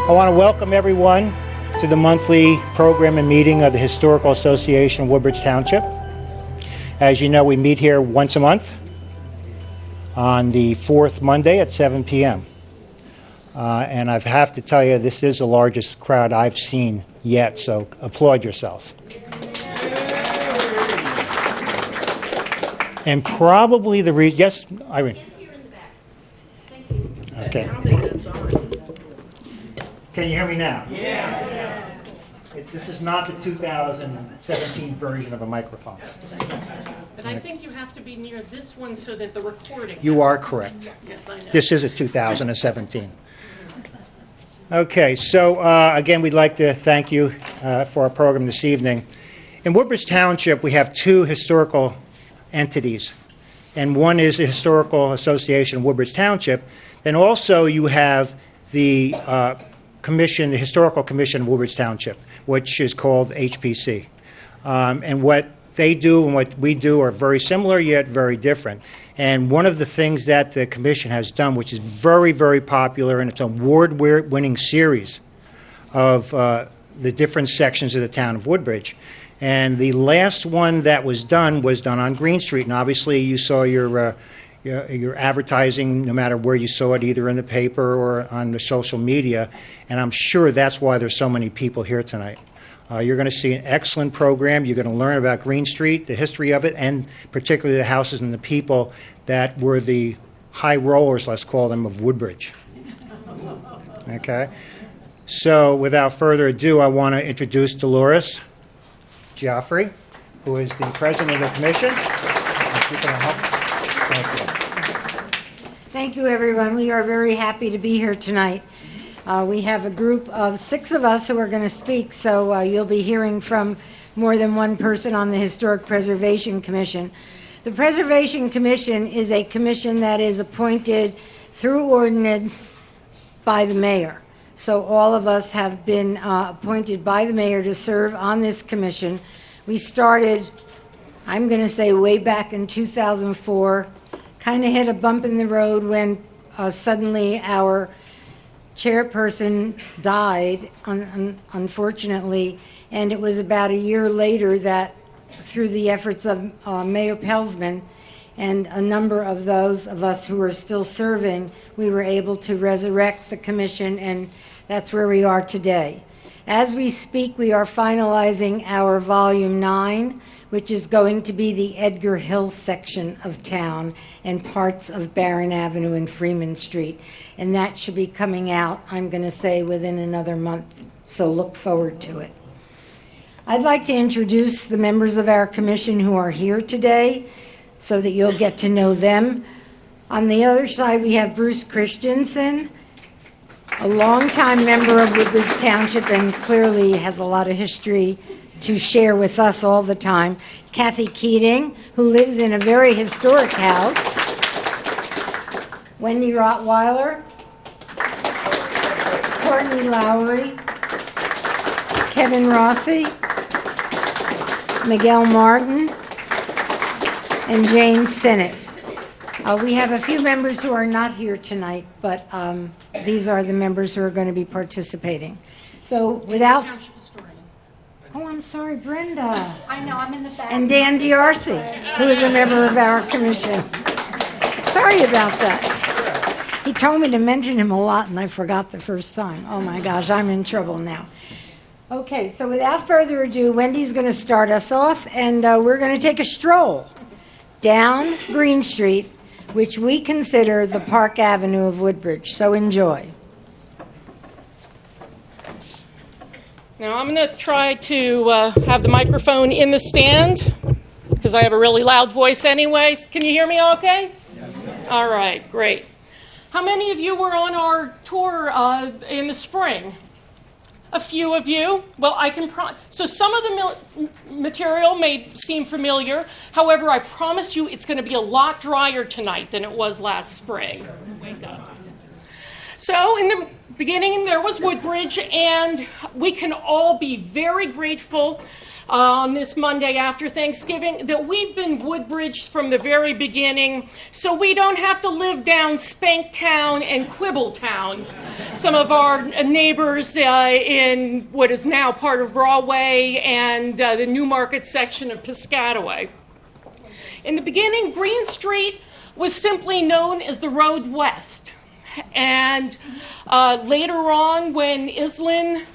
I want to welcome everyone to the monthly program and meeting of the Historical Association of Woodbridge Township. As you know, we meet here once a month on the fourth Monday at 7 p.m. And I have to tell you, this is the largest crowd I've seen yet, so applaud yourself. And probably the reason, yes, Irene. Okay. Can you hear me now? Yeah. This is not the 2017 version of a microphone. But I think you have to be near this one so that the recording. You are correct. Yes, I know. This is a 2017. Okay, so again, we'd like to thank you for our program this evening. In Woodbridge Township, we have two historical entities, and one is the Historical Association of Woodbridge Township. Then also you have the commission, the Historical Commission of Woodbridge Township, which is called HPC. And what they do and what we do are very similar yet very different. And one of the things that the commission has done, which is very, very popular, and it's an award-winning series of the different sections of the town of Woodbridge. And the last one that was done on Greene Street. And obviously you saw your advertising, no matter where you saw it, either in the paper or on the social media. And I'm sure that's why there's so many people here tonight. You're going to see an excellent program. You're going to learn about Greene Street, the history of it, and particularly the houses and the people that were the high rollers, let's call them, of Woodbridge. Okay? So without further ado, I want to introduce Dolores Geoffrey, who is the president of the commission. Thank you. Thank you, everyone. We are very happy to be here tonight. We have a group of 6 of us who are going to speak, so you'll be hearing from more than one person on the Historic Preservation Commission. The Preservation Commission is a commission that is appointed through ordinance by the mayor. So all of us have been appointed by the mayor to serve on this commission. We started, I'm going to say, way back in 2004, kind of hit a bump in the road when suddenly our chairperson died, unfortunately, and it was about a year later that, through the efforts of Mayor Pelsman and a number of those of us who are still serving, we were able to resurrect the commission, and that's where we are today. As we speak, we are finalizing our Volume 9, which is going to be the Edgar Hill section of town and parts of Barron Avenue and Freeman Street. And that should be coming out, I'm going to say, within another month. So look forward to it. I'd like to introduce the members of our commission who are here today so that you'll get to know them. On the other side, we have Bruce Christensen, a longtime member of Woodbridge Township and clearly has a lot of history to share with us all the time. Kathy Keating, who lives in a very historic house. Wendy Rottweiler. Courtney Lowry. Kevin Rossi. Miguel Martin. And Jane Sinnott. We have a few members who are not here tonight, but these are the members who are going to be participating. So without... Oh, I'm sorry, Brenda. I know, I'm in the back. And Dan D'Arcy, who is a member of our commission. Sorry about that. He told me to mention him a lot, and I forgot the first time. Oh, my gosh, I'm in trouble now. Okay, so without further ado, Wendy's going to start us off, and we're going to take a stroll down Greene Street, which we consider the Park Avenue of Woodbridge. So enjoy. Now I'm going to try to have the microphone in the stand because I have a really loud voice anyway. Can you hear me okay? Yeah. All right, great. How many of you were on our tour in the spring? A few of you. Well, I can so some of the material may seem familiar. However, I promise you it's going to be a lot drier tonight than it was last spring. Wake up. So in the beginning, there was Woodbridge, and we can all be very grateful on this Monday after Thanksgiving that we've been Woodbridge from the very beginning, so we don't have to live down Spanktown and Quibbletown, some of our neighbors in what is now part of Rahway and the Newmarket section of Piscataway. In the beginning, Greene Street was simply known as the Road West. And later on, when Islin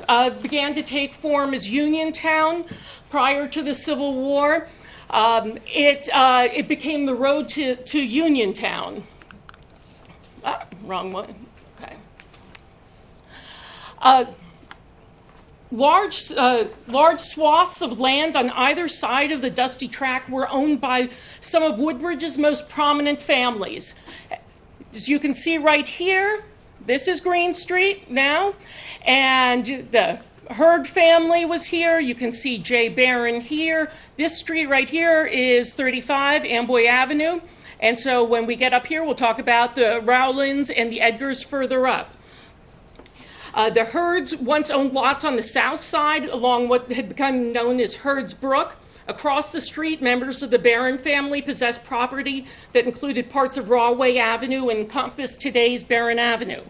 began to take form as Uniontown prior to the Civil War, it became the road to Uniontown. Wrong one. Okay. Large swaths of land on either side of the dusty track were owned by some of Woodbridge's most prominent families. As you can see right here, this is Greene Street now, and the Hurd family was here. You can see J. Barron here. This street right here is 35 Amboy Avenue, and so when we get up here, we'll talk about the Rowlands and the Edgars further up. The Hurds once owned lots on the south side along what had become known as Hurd's Brook. Across the street, members of the Barron family possessed property that included parts of Rahway Avenue and encompassed today's Barron Avenue.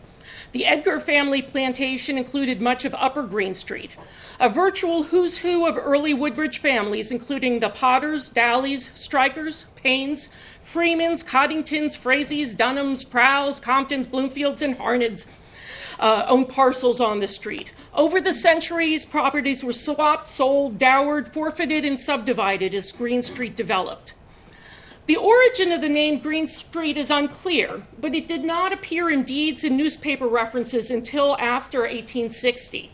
The Edgar family plantation included much of Upper Greene Street. A virtual who's who of early Woodbridge families, including the Potters, Dalleys, Strikers, Paynes, Freemans, Coddingtons, Frazeys, Dunhams, Prowls, Comptons, Bloomfields, and Harneds, owned parcels on the street. Over the centuries, properties were swapped, sold, dowered, forfeited, and subdivided as Greene Street developed. The origin of the name Greene Street is unclear, but it did not appear in deeds and newspaper references until after 1860.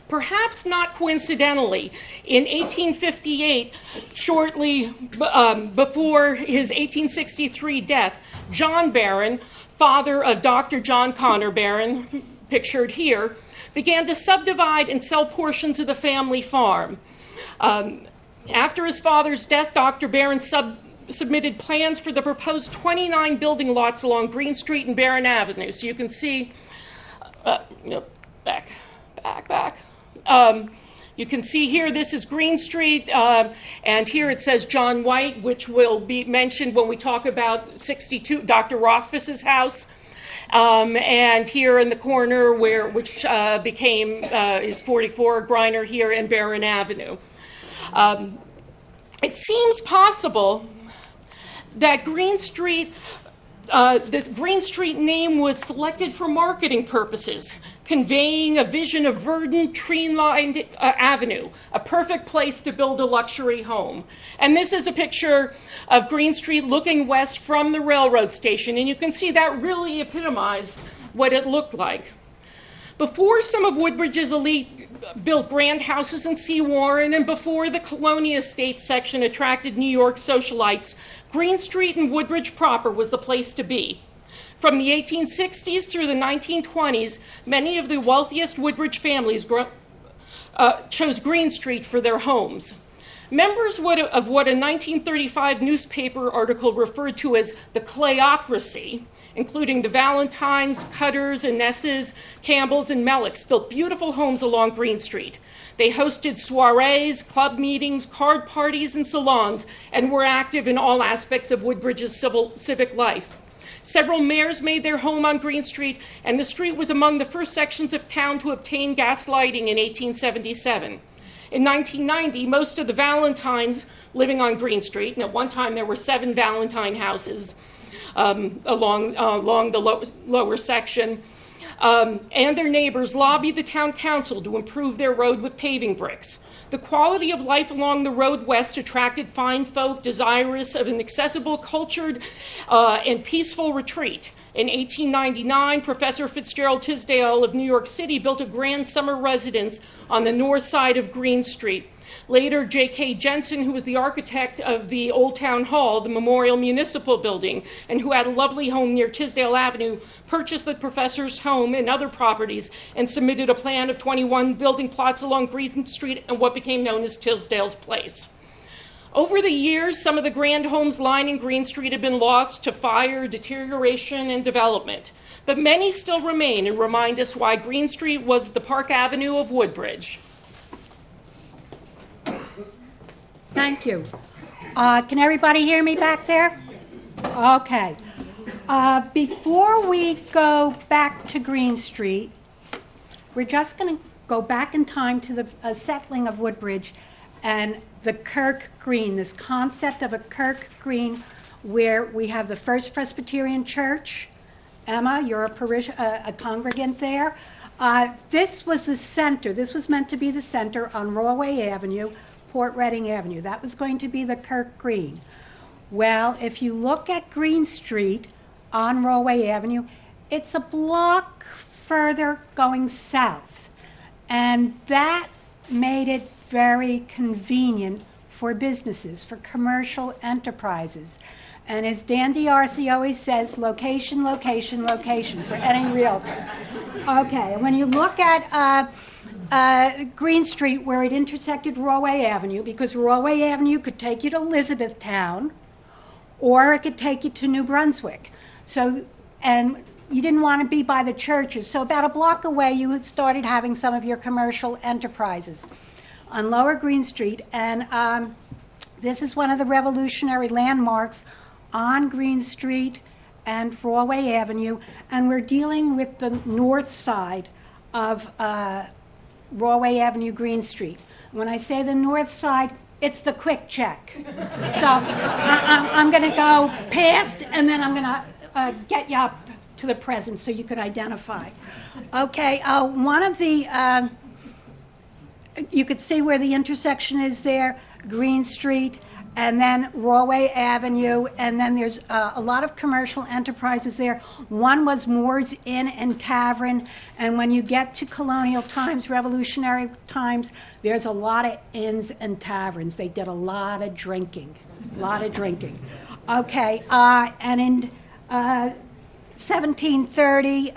Perhaps not coincidentally, in 1858, shortly before his 1863 death, John Barron, father of Dr. John Connor Barron, pictured here, began to subdivide and sell portions of the family farm. After his father's death, Dr. Barron submitted plans for the proposed 29 building lots along Greene Street and Barron Avenue. So you can see, back. You can see here, this is Greene Street, and here it says John White, which will be mentioned when we talk about 62, Dr. Rothfuss's house. And here in the corner, which became is 44 Griner here in Barron Avenue. It seems possible that Greene Street, the Greene Street name was selected for marketing purposes, conveying a vision of verdant, tree-lined avenue, a perfect place to build a luxury home. And this is a picture of Greene Street looking west from the railroad station, and you can see that really epitomized what it looked like. Before some of Woodbridge's elite built grand houses in Sea Warren, and before the Colonia Estates section attracted New York socialites, Greene Street and Woodbridge proper was the place to be. From the 1860s through the 1920s, many of the wealthiest Woodbridge families chose Greene Street for their homes. Members of what a 1935 newspaper article referred to as the Clayocracy, including the Valentines, Cutters, Inesses, Campbells, and Mellicks, built beautiful homes along Greene Street. They hosted soirees, club meetings, card parties, and salons, and were active in all aspects of Woodbridge's civic life. Several mayors made their home on Greene Street, and the street was among the first sections of town to obtain gas lighting in 1877. In 1990, most of the Valentines living on Greene Street, and at one time there were 7 Valentine houses along the lower section, and their neighbors lobbied the town council to improve their road with paving bricks. The quality of life along the road west attracted fine folk desirous of an accessible, cultured, and peaceful retreat. In 1899, Professor Fitzgerald Tisdale of New York City built a grand summer residence on the north side of Greene Street. Later, J.K. Jensen, who was the architect of the Old Town Hall, the Memorial Municipal Building, and who had a lovely home near Tisdale Avenue, purchased the professor's home and other properties and submitted a plan of 21 building plots along Greene Street and what became known as Tisdale's Place. Over the years, some of the grand homes lining Greene Street have been lost to fire, deterioration, and development. But many still remain and remind us why Greene Street was the Park Avenue of Woodbridge. Thank you. Can everybody hear me back there? Okay. Before we go back to Greene Street, we're just going to go back in time to the settling of Woodbridge and the Kirk Green, this concept of a Kirk Green where we have the First Presbyterian Church. Emma, you're a congregant there. This was the center. This was meant to be the center on Rawway Avenue, Port Reading Avenue. That was going to be the Kirk Green. Well, if you look at Greene Street on Rawway Avenue, it's a block further going south. And that made it very convenient for businesses, for commercial enterprises. And as Dan D'Arcy always says, location, location, location for any realtor. Okay, when you look at Greene Street, where it intersected Rawway Avenue, because Rawway Avenue could take you to Elizabethtown, or it could take you to New Brunswick. So, and you didn't want to be by the churches. So about a block away, you had started having some of your commercial enterprises on Lower Greene Street. And this is one of the revolutionary landmarks on Greene Street and Rawway Avenue. And we're dealing with the north side of Rawway Avenue, Greene Street. When I say the north side, it's the quick check. So I'm going to go past, and then I'm going to get you up to the present so you could identify. Okay, one of the, you could see where the intersection is there, Greene Street, and then Rawway Avenue, and then there's a lot of commercial enterprises there. One was Moore's Inn and Tavern, and when you get to colonial times, revolutionary times, there's a lot of inns and taverns. They did a lot of drinking, Okay, and in 1730,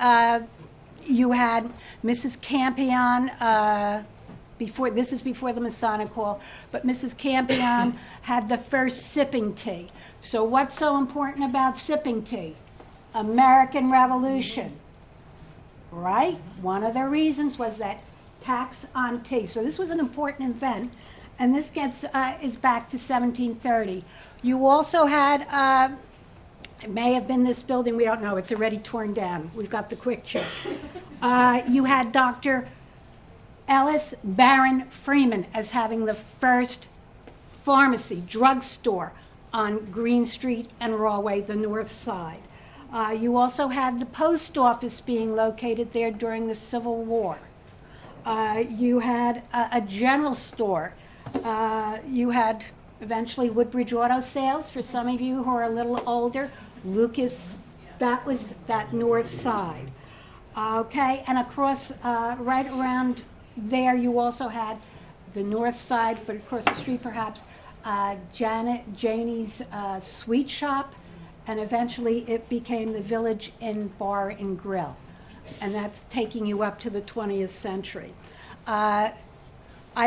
you had Mrs. Campion, this is before the Masonic Hall, but Mrs. Campion had the first sipping tea. So what's so important about sipping tea? American Revolution, right? One of the reasons was that tax on tea. So this was an important event, and this is back to 1730. You also had, it may have been this building, we don't know, it's already torn down. We've got the quick check. You had Dr. Ellis Barron Freeman as having the first pharmacy, drugstore on Greene Street and Rawway, the north side. You also had the post office being located there during the Civil War. You had a general store. You had eventually Woodbridge Auto Sales, for some of you who are a little older. Lucas, that was that north side. Okay, and across, right around there, you also had the north side, but across the street perhaps, Janie's Sweet Shop, and eventually it became the Village Inn Bar and Grill. And that's taking you up to the 20th century. I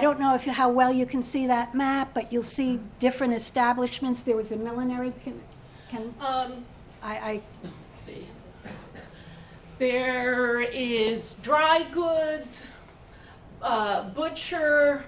don't know how well you can see that map, but you'll see different establishments. There was a millinery. Let's see. There is dry goods, butcher,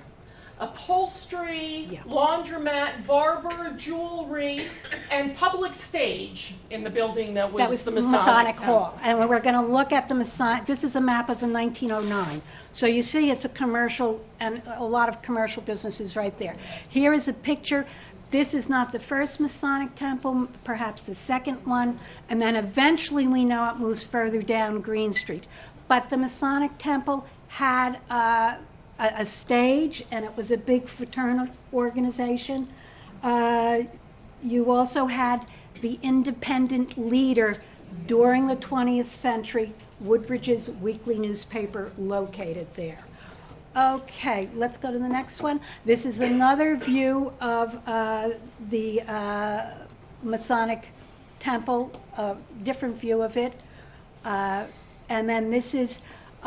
upholstery, Yeah. laundromat, barber, jewelry, and public stage in the building that was the Masonic Hall. And we're going to look at the Masonic. This is a map of the 1909. So you see it's a commercial, and a lot of commercial businesses right there. Here is a picture. This is not the first Masonic temple, perhaps the second one, and then eventually we know it moves further down Greene Street. But the Masonic temple had a stage, and it was a big fraternal organization. You also had the independent leader during the 20th century, Woodbridge's weekly newspaper located there. Okay, let's go to the next one. This is another view of the Masonic temple, a different view of it. And then this is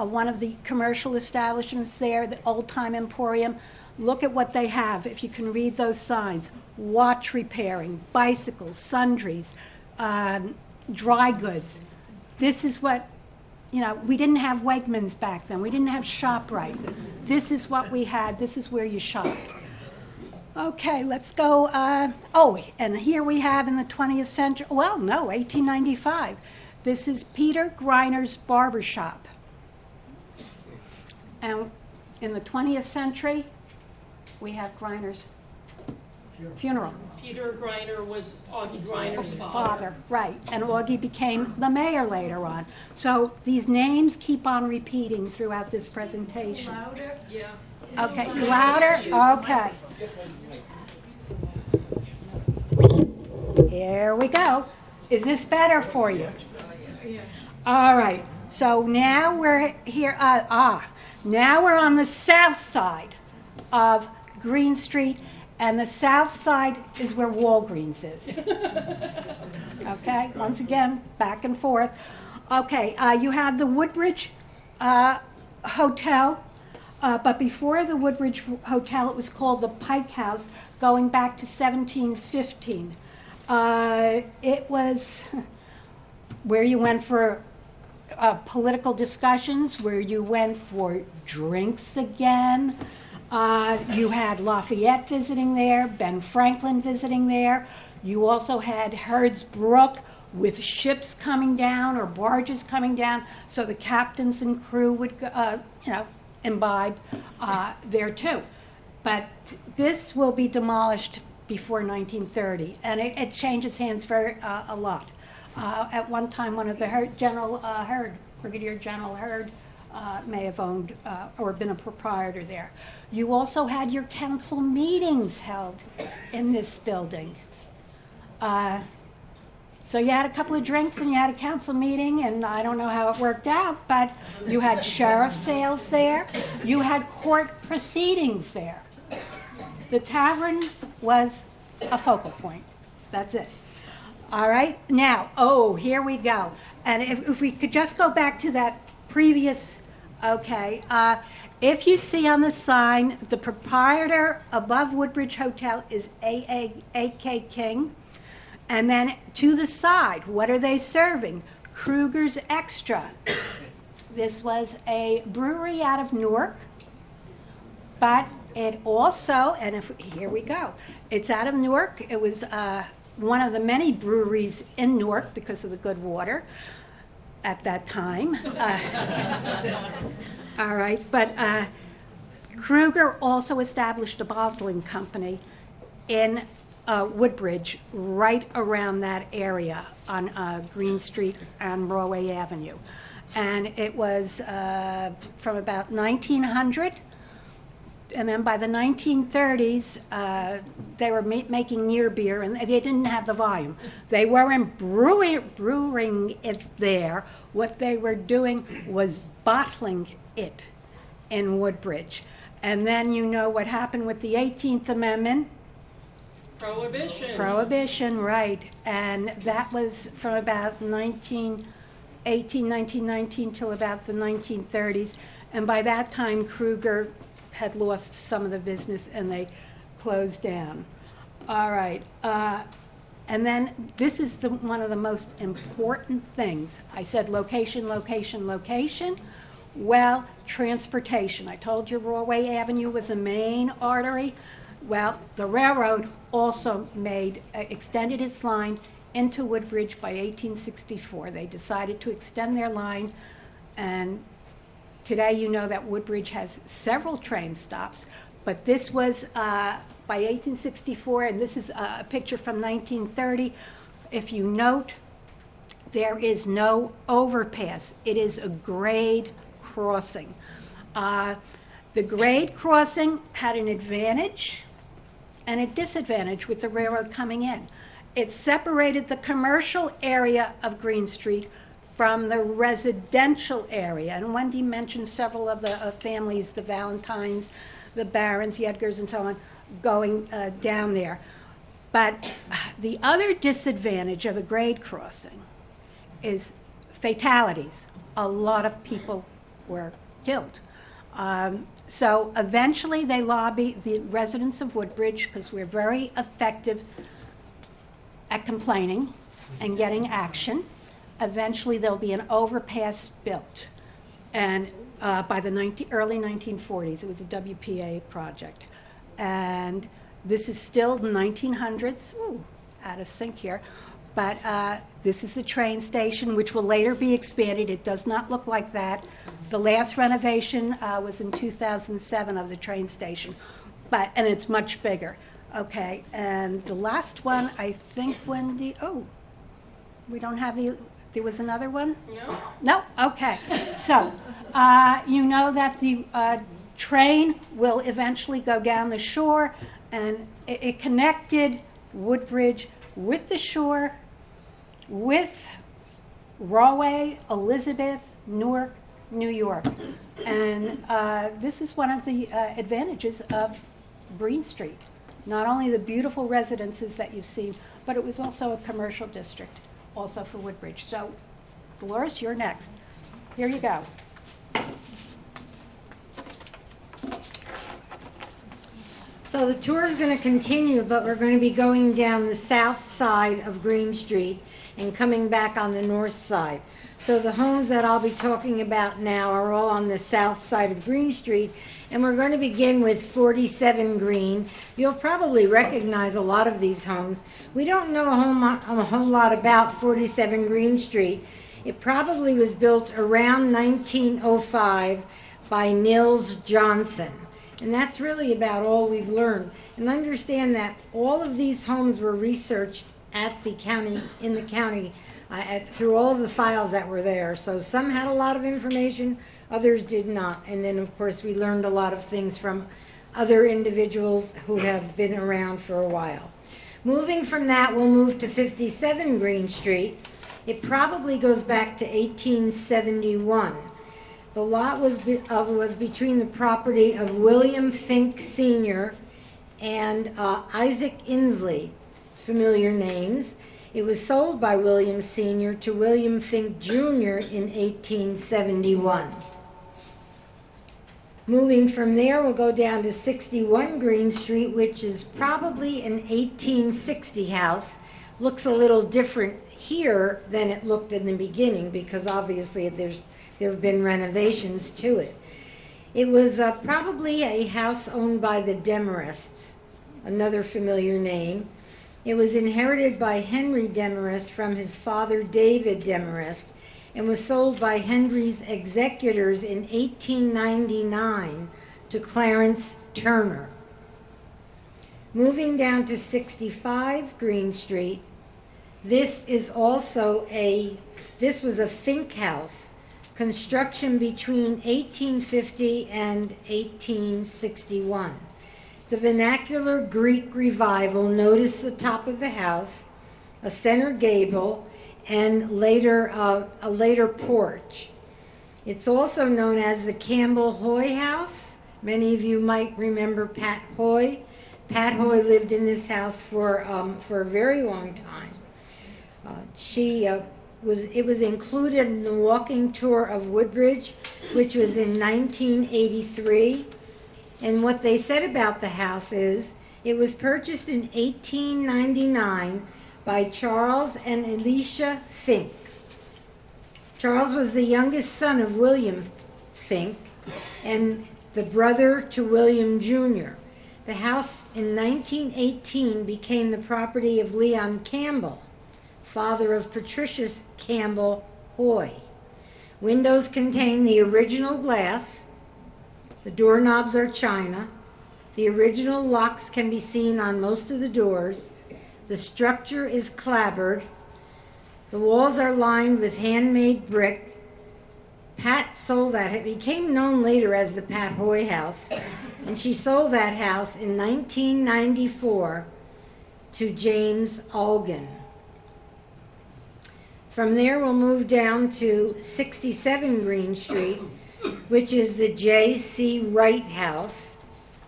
one of the commercial establishments there, the Old Time Emporium. Look at what they have, if you can read those signs. Watch repairing, bicycles, sundries, dry goods. This is what, we didn't have Wegmans back then. We didn't have ShopRite. This is what we had. This is where you shopped. Okay, let's go. And here we have in the 20th century, 1895. This is Peter Griner's barber shop. And in the 20th century, we have Griner's funeral. Peter Greiner was Augie Griner's Father, right. And Augie became the mayor later on. So these names keep on repeating throughout this presentation. Louder? Yeah. Okay, louder? Okay. Here we go. Is this better for you? All right. So now we're here. Now we're on the south side of Greene Street, and the south side is where Walgreens is. Okay. Once again, back and forth. Okay. You had the Woodbridge Hotel. But before the Woodbridge Hotel, it was called the Pike House, going back to 1715. It was where you went for political discussions, where you went for drinks again. You had Lafayette visiting there, Ben Franklin visiting there. You also had Heard's Brook with ships coming down or barges coming down, so the captains and crew would, imbibe there too. But this will be demolished before 1930, and it changes hands a lot. At one time, one of the Brigadier General Heard, may have owned or been a proprietor there. You also had your council meetings held in this building. So you had a couple of drinks and you had a council meeting, and I don't know how it worked out, but you had sheriff's sales there. You had court proceedings there. The tavern was a focal point. That's it. All right. Now, here we go. And if we could just go back to that previous, if you see on the sign, the proprietor above Woodbridge Hotel is A.K. King. And then to the side, what are they serving? Kruger's Extra. This was a brewery out of Newark, but it also, here we go. It's out of Newark. It was one of the many breweries in Newark because of the good water at that time. All right, but Kruger also established a bottling company in Woodbridge, right around that area on Greene Street and Broadway Avenue. And it was from about 1900, and then by the 1930s, they were making near beer, and they didn't have the volume. They weren't brewing it there. What they were doing was bottling it in Woodbridge. And then you know what happened with the 18th Amendment. Prohibition, right. And that was from about 1919 till about the 1930s. And by that time, Kruger had lost some of the business and they closed down. All right. And then this is one of the most important things. I said location, location, location. Well, transportation. I told you Broadway Avenue was a main artery. Well, the railroad also extended its line into Woodbridge by 1864. They decided to extend their line, and today you know that Woodbridge has several train stops, but this was by 1864, and this is a picture from 1930. If you note, there is no overpass. It is a grade crossing. The grade crossing had an advantage and a disadvantage with the railroad coming in. It separated the commercial area of Greene Street from the residential area. And Wendy mentioned several of the families, the Valentines, the Barons, the Edgars, and so on, going down there. But the other disadvantage of a grade crossing is fatalities. A lot of people or killed. So eventually they lobby the residents of Woodbridge, because we're very effective at complaining and getting action. Eventually there'll be an overpass built. And by the early 1940s, it was a WPA project. And this is still 1900s, ooh, out of sync here, but this is the train station, which will later be expanded. It does not look like that. The last renovation was in 2007 of the train station, and it's much bigger. Okay, and the last one, I think, Wendy, we don't have there was another one? No. No? Okay. So, you know that the train will eventually go down the shore, and it connected Woodbridge with the shore, with Rahway, Elizabeth, Newark, New York. And this is one of the advantages of Greene Street. Not only the beautiful residences that you've seen, but it was also a commercial district, also for Woodbridge. So, Dolores, you're next. Here you go. So the tour is going to continue, but we're going to be going down the south side of Greene Street and coming back on the north side. So the homes that I'll be talking about now are all on the south side of Greene Street, and we're going to begin with 47 Greene. You'll probably recognize a lot of these homes. We don't know a whole lot about 47 Greene Street. It probably was built around 1905 by Nils Johnson. And that's really about all we've learned. And understand that all of these homes were researched at the county, in the county, through all of the files that were there. So some had a lot of information, others did not. And then, of course, we learned a lot of things from other individuals who have been around for a while. Moving from that, we'll move to 57 Greene Street. It probably goes back to 1871. The lot was between the property of William Fink Sr. and Isaac Inslee, familiar names. It was sold by William Sr. to William Fink Jr. in 1871. Moving from there, we'll go down to 61 Greene Street, which is probably an 1860 house. Looks a little different here than it looked in the beginning, because obviously there have been renovations to it. It was probably a house owned by the Demarists, another familiar name. It was inherited by Henry Demarest from his father David Demarest, and was sold by Henry's executors in 1899 to Clarence Turner. Moving down to 65 Greene Street, this was a Fink house, construction between 1850 and 1861. It's a vernacular Greek revival. Notice the top of the house, a center gable, and later a later porch. It's also known as the Campbell Hoy House. Many of you might remember Pat Hoy. Pat Hoy lived in this house for a very long time. It was included in the walking tour of Woodbridge, which was in 1983. And what they said about the house is, it was purchased in 1899 by Charles and Elisha Fink. Charles was the youngest son of William Fink and the brother to William Jr. The house in 1918 became the property of Leon Campbell, father of Patricia Campbell Hoy. Windows contain the original glass. The doorknobs are china. The original locks can be seen on most of the doors. The structure is clapboard. The walls are lined with handmade brick. Pat sold that. It became known later as the Pat Hoy House, and she sold that house in 1994 to James Algan. From there, we'll move down to 67 Greene Street, which is the J.C. Wright House.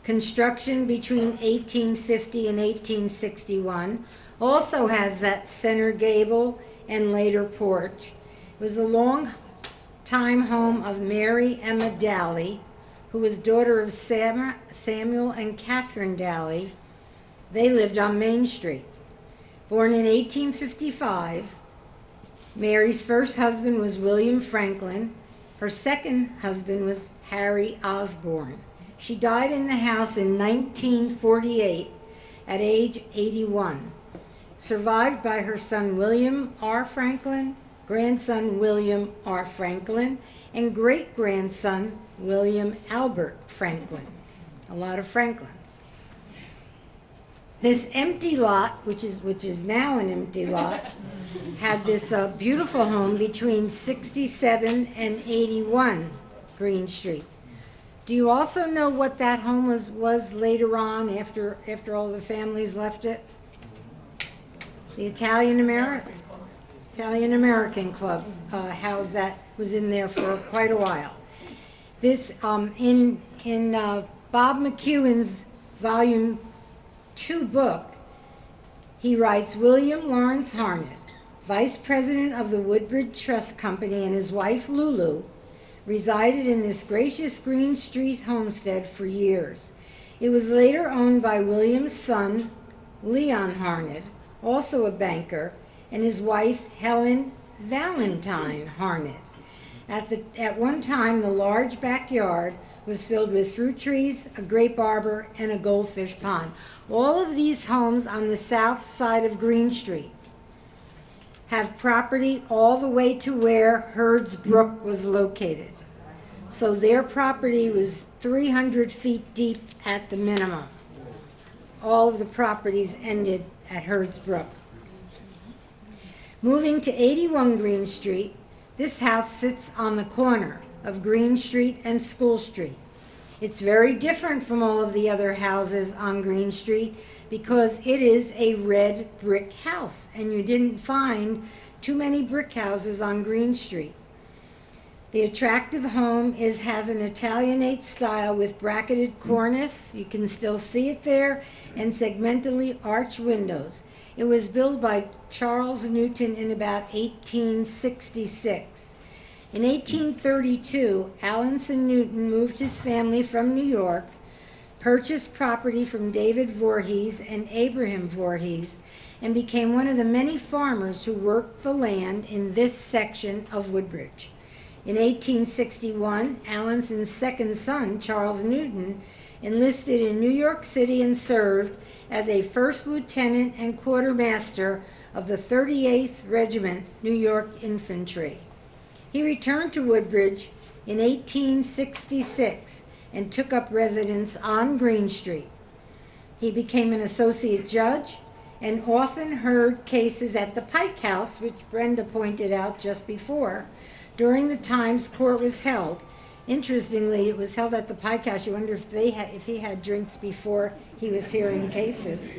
Construction between 1850 and 1861. Also has that center gable and later porch. It was a long time home of Mary Emma Dally, who was daughter of Samuel and Catherine Dally. They lived on Main Street. Born in 1855, Mary's first husband was William Franklin. Her second husband was Harry Osborne. She died in the house in 1948 at age 81, survived by her son William R. Franklin, grandson William R. Franklin, and great-grandson William Albert Franklin. A lot of Franklins. This empty lot, which is now an empty lot, had this beautiful home between 67 and 81 Greene Street. Do you also know what that home was later on after all the families left it? The Italian American Club house that was in there for quite a while. This in Bob McEwen's Volume 2 book, he writes, William Lawrence Harnett, vice president of the Woodbridge Trust Company, and his wife Lulu resided in this gracious Greene Street homestead for years. It was later owned by William's son, Leon Harnett, also a banker, and his wife, Helen Valentine Harnett. At one time, the large backyard was filled with fruit trees, a grape arbor, and a goldfish pond. All of these homes on the south side of Greene Street have property all the way to where Hurd's Brook was located. So their property was 300 feet deep at the minimum. All of the properties ended at Hurd's Brook. Moving to 81 Greene Street, this house sits on the corner of Greene Street and School Street. It's very different from all of the other houses on Greene Street because it is a red brick house, and you didn't find too many brick houses on Greene Street. The attractive home has an Italianate style with bracketed cornice, you can still see it there, and segmentally arched windows. It was built by Charles Newton in about 1866. In 1832, Alanson Newton moved his family from New York, purchased property from David Voorhees and Abraham Voorhees, and became one of the many farmers who worked the land in this section of Woodbridge. In 1861, Alanson's second son, Charles Newton, enlisted in New York City and served as a first lieutenant and quartermaster of the 38th Regiment, New York Infantry. He returned to Woodbridge in 1866 and took up residence on Greene Street. He became an associate judge and often heard cases at the Pike House, which Brenda pointed out just before, during the times court was held. Interestingly, it was held at the Pike House. You wonder if he had drinks before he was hearing cases.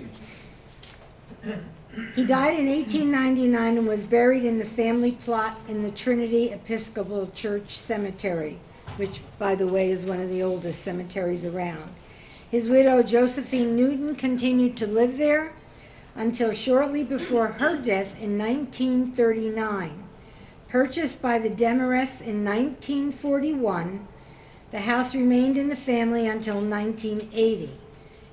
He died in 1899 and was buried in the family plot in the Trinity Episcopal Church Cemetery, which, by the way, is one of the oldest cemeteries around. His widow, Josephine Newton, continued to live there until shortly before her death in 1939. Purchased by the Demarest in 1941, the house remained in the family until 1980.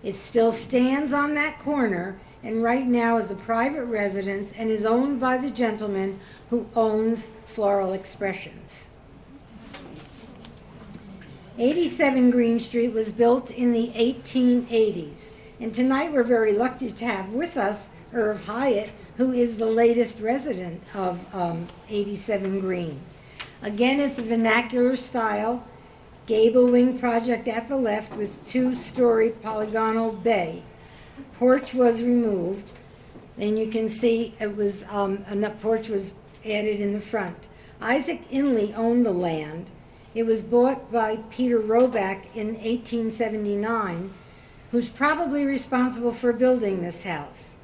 It still stands on that corner and right now is a private residence and is owned by the gentleman who owns Floral Expressions. 87 Greene Street was built in the 1880s, and tonight we're very lucky to have with us Irv Hyatt, who is the latest resident of 87 Greene. Again, it's a vernacular style, gable wing project at the left with two-story polygonal bay. Porch was removed, and you can see it was a porch was added in the front. Isaac Inley owned the land. It was bought by Peter Roback in 1879, who's probably responsible for building this house.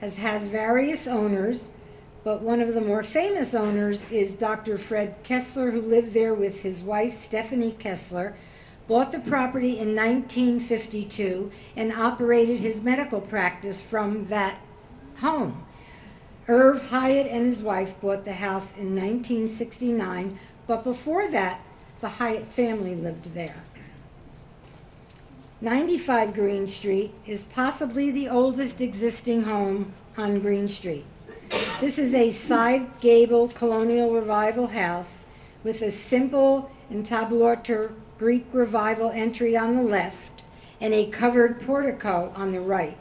It has various owners, but one of the more famous owners is Dr. Fred Kessler, who lived there with his wife, Stephanie Kessler, bought the property in 1952, and operated his medical practice from that home. Irv Hyatt and his wife bought the house in 1969 but before that, the Hyatt family lived there. 95 Greene Street is possibly the oldest existing home on Greene Street. This is a side gable colonial revival house with a simple entablature Greek revival entry on the left and a covered portico on the right.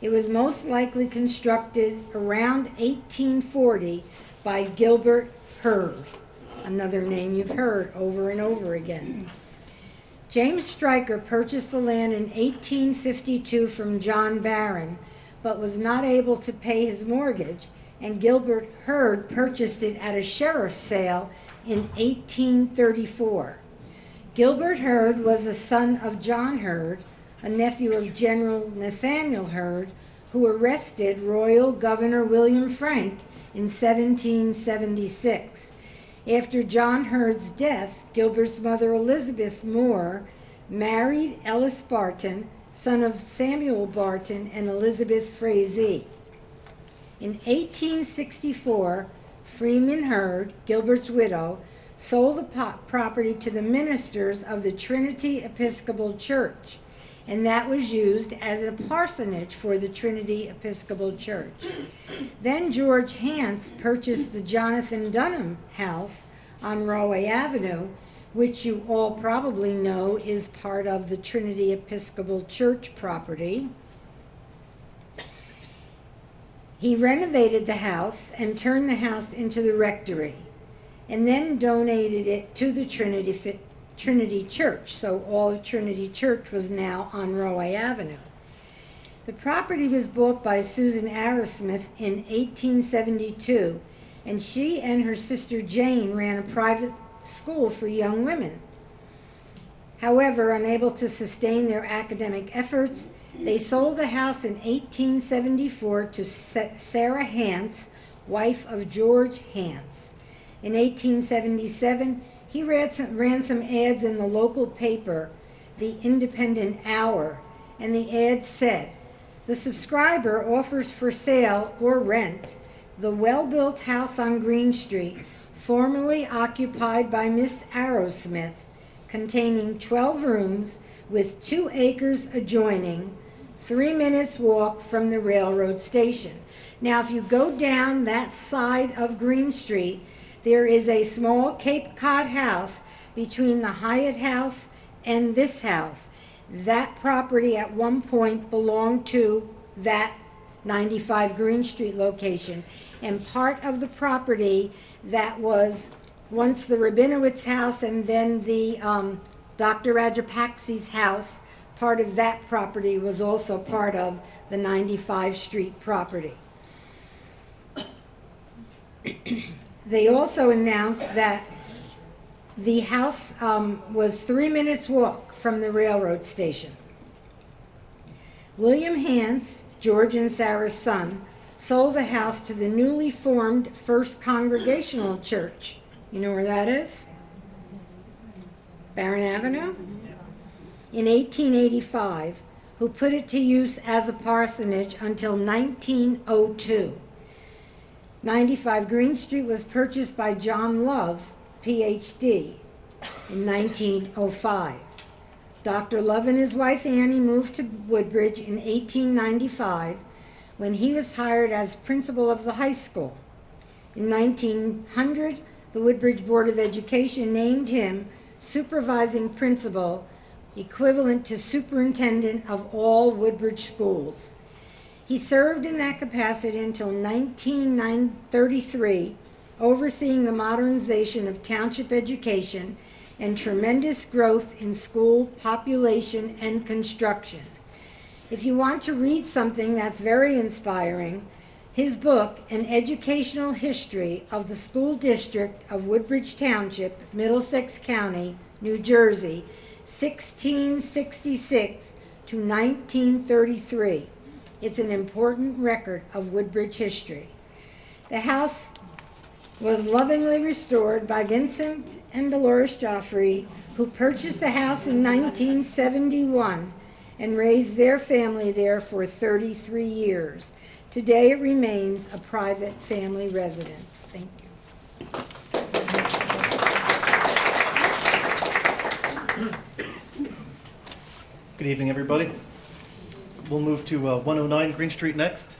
It was most likely constructed around 1840 by Gilbert Hurd, another name you've heard over and over again. James Stryker purchased the land in 1852 from John Barron, but was not able to pay his mortgage, and Gilbert Hurd purchased it at a sheriff's sale in 1834. Gilbert Hurd was the son of John Hurd, a nephew of General Nathaniel Hurd, who arrested Royal Governor William Frank in 1776. After John Hurd's death, Gilbert's mother Elizabeth Moore married Ellis Barton, son of Samuel Barton and Elizabeth Frazee. In 1864, Freeman Hurd, Gilbert's widow, sold the property to the ministers of the Trinity Episcopal Church, and that was used as a parsonage for the Trinity Episcopal Church. Then George Hance purchased the Jonathan Dunham House on Rahway Avenue, which you all probably know is part of the Trinity Episcopal Church property. He renovated the house and turned the house into the rectory, and then donated it to the Trinity Church, so all of Trinity Church was now on Rahway Avenue. The property was bought by Susan Arrowsmith in 1872, and she and her sister Jane ran a private school for young women. However, unable to sustain their academic efforts, they sold the house in 1874 to Sarah Hance, wife of George Hance. In 1877, he ran some ads in the local paper, the Independent Hour, and the ad said, "The subscriber offers for sale or rent the well-built house on Greene Street, formerly occupied by Miss Arrowsmith, containing 12 rooms with 2 acres adjoining, 3 minutes walk from the railroad station." Now, if you go down that side of Greene Street, there is a small Cape Cod house between the Hyatt House and this house. That property at one point belonged to that 95 Greene Street location, and part of the property that was once the Rabinowitz house and then the Dr. Rajapaksi's house, part of that property was also part of the 95 Street property. They also announced that the house was 3 minutes walk from the railroad station. William Hance, George and Sarah's son, sold the house to the newly formed First Congregational Church. You know where that is? Barron Avenue? In 1885, who put it to use as a parsonage until 1902. 95 Greene Street was purchased by John Love, Ph.D., in 1905. Dr. Love and his wife Annie moved to Woodbridge in 1895 when he was hired as principal of the high school. In 1900, the Woodbridge Board of Education named him supervising principal, equivalent to superintendent of all Woodbridge schools. He served in that capacity until 1933, overseeing the modernization of township education and tremendous growth in school population and construction. If you want to read something that's very inspiring, his book, An Educational History of the School District of Woodbridge Township, Middlesex County, New Jersey, 1666 to 1933. It's an important record of Woodbridge history. The house was lovingly restored by Vincent and Dolores Joffrey, who purchased the house in 1971 and raised their family there for 33 years. Today it remains a private family residence. Thank you. Good evening, everybody. We'll move to 109 Greene Street next.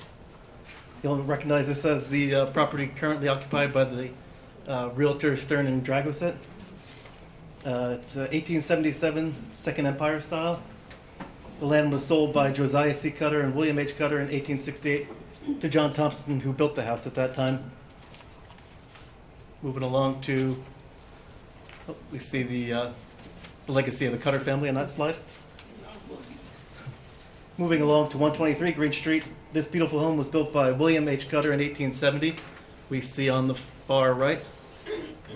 You'll recognize this as the property currently occupied by the realtor Stern and Dragosset. It's 1877 Second Empire style. The land was sold by Josiah C. Cutter and William H. Cutter in 1868 to John Thompson, who built the house at that time. Moving along to, we see the legacy of the Cutter family on that slide. Moving along to 123 Greene Street. This beautiful home was built by William H. Cutter in 1870. We see on the far right,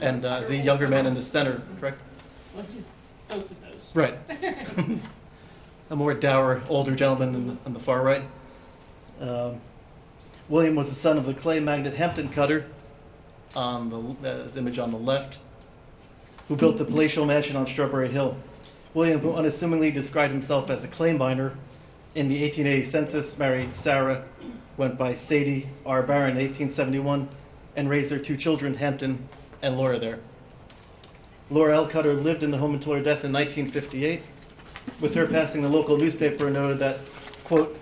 and the younger man in the center, correct? Well, he's both of those. Right. A more dour, older gentleman on the far right. William was the son of the clay magnate Hampton Cutter, on his image on the left, who built the palatial mansion on Strawberry Hill. William, who unassumingly described himself as a clay miner, in the 1880 census married Sarah, went by Sadie R. Barron in 1871, and raised their two children, Hampton and Laura there. Laura L. Cutter lived in the home until her death in 1958. With her passing, the local newspaper noted that, quote,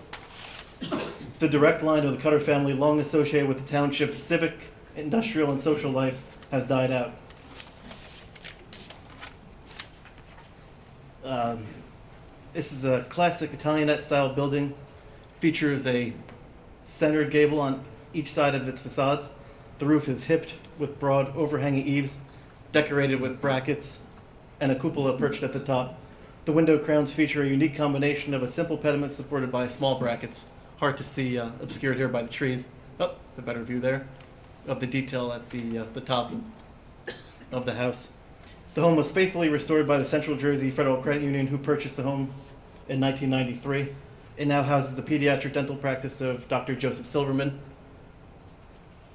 the direct line of the Cutter family, long associated with the township's civic, industrial, and social life, has died out. This is a classic Italianate-style building. Features a centered gable on each side of its facades. The roof is hipped with broad overhanging eaves, decorated with brackets, and a cupola perched at the top. The window crowns feature a unique combination of a simple pediment supported by small brackets. Hard to see, obscured here by the trees. Oh, a better view there of the detail at the top of the house. The home was faithfully restored by the Central Jersey Federal Credit Union, who purchased the home in 1993. It now houses the pediatric dental practice of Dr. Joseph Silverman.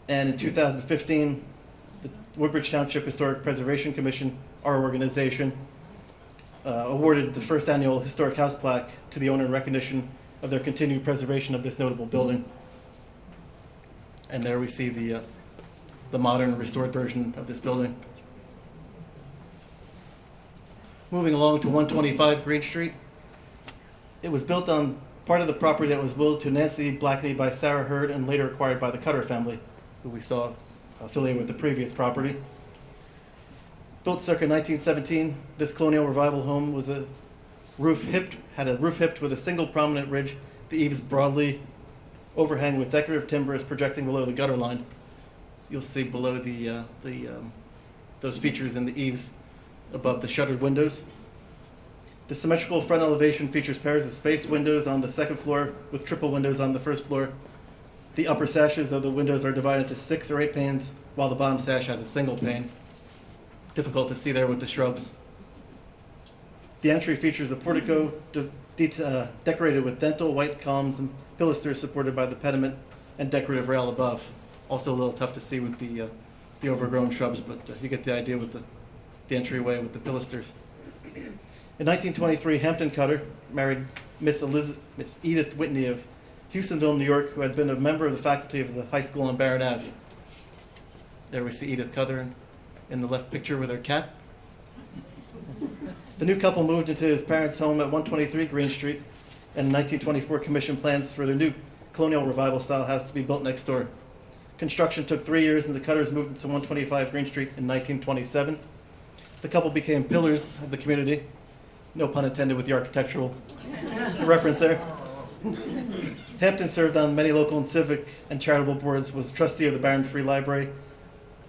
And in 2015, the Woodbridge Township Historic Preservation Commission, our organization, awarded the first annual Historic House plaque to the owner in recognition of their continued preservation of this notable building. And there we see the modern restored version of this building. Moving along to 125 Greene Street. It was built on part of the property that was willed to Nancy Blackney by Sarah Hurd and later acquired by the Cutter family, who we saw affiliated with the previous property. Built circa 1917, this colonial revival home was had a roof hipped with a single prominent ridge, the eaves broadly overhang with decorative timbers projecting below the gutter line. You'll see below those features in the eaves above the shuttered windows. The symmetrical front elevation features pairs of spaced windows on the second floor with triple windows on the first floor. The upper sashes of the windows are divided into 6 or 8 panes, while the bottom sash has a single pane. Difficult to see there with the shrubs. The entry features a portico decorated with dental white columns and pilasters supported by the pediment and decorative rail above. Also a little tough to see with the overgrown shrubs, but you get the idea with the entryway with the pilasters. In 1923, Hampton Cutter married Miss Edith Whitney of Houstonville, New York, who had been a member of the faculty of the high school on Barron Ave. There we see Edith Cutter in the left picture with her cat. The new couple moved into his parents' home at 123 Greene Street, and in 1924 commissioned plans for their new colonial revival-style house to be built next door. Construction took 3 years, and the Cutters moved into 125 Greene Street in 1927. The couple became pillars of the community. No pun intended with the architectural reference there. Hampton served on many local and civic and charitable boards, was trustee of the Barron Free Library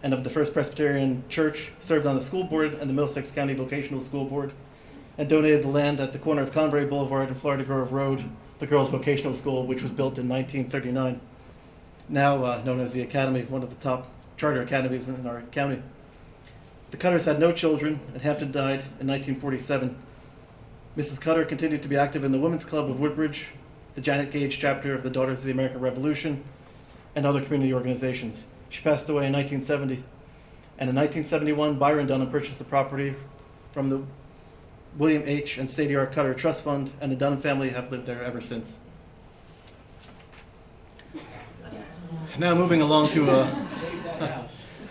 and of the First Presbyterian Church, served on the school board and the Middlesex County Vocational School Board, and donated the land at the corner of Convoy Boulevard and Florida Grove Road, the Girls Vocational School, which was built in 1939. Now known as the Academy, one of the top charter academies in our county. The Cutters had no children, and Hampton died in 1947. Mrs. Cutter continued to be active in the Women's Club of Woodbridge, the Janet Gage chapter of the Daughters of the American Revolution, and other community organizations. She passed away in 1970. And in 1971, Byron Dunham purchased the property from the William H. and Sadie R. Cutter Trust Fund, and the Dunham family have lived there ever since. Now moving along to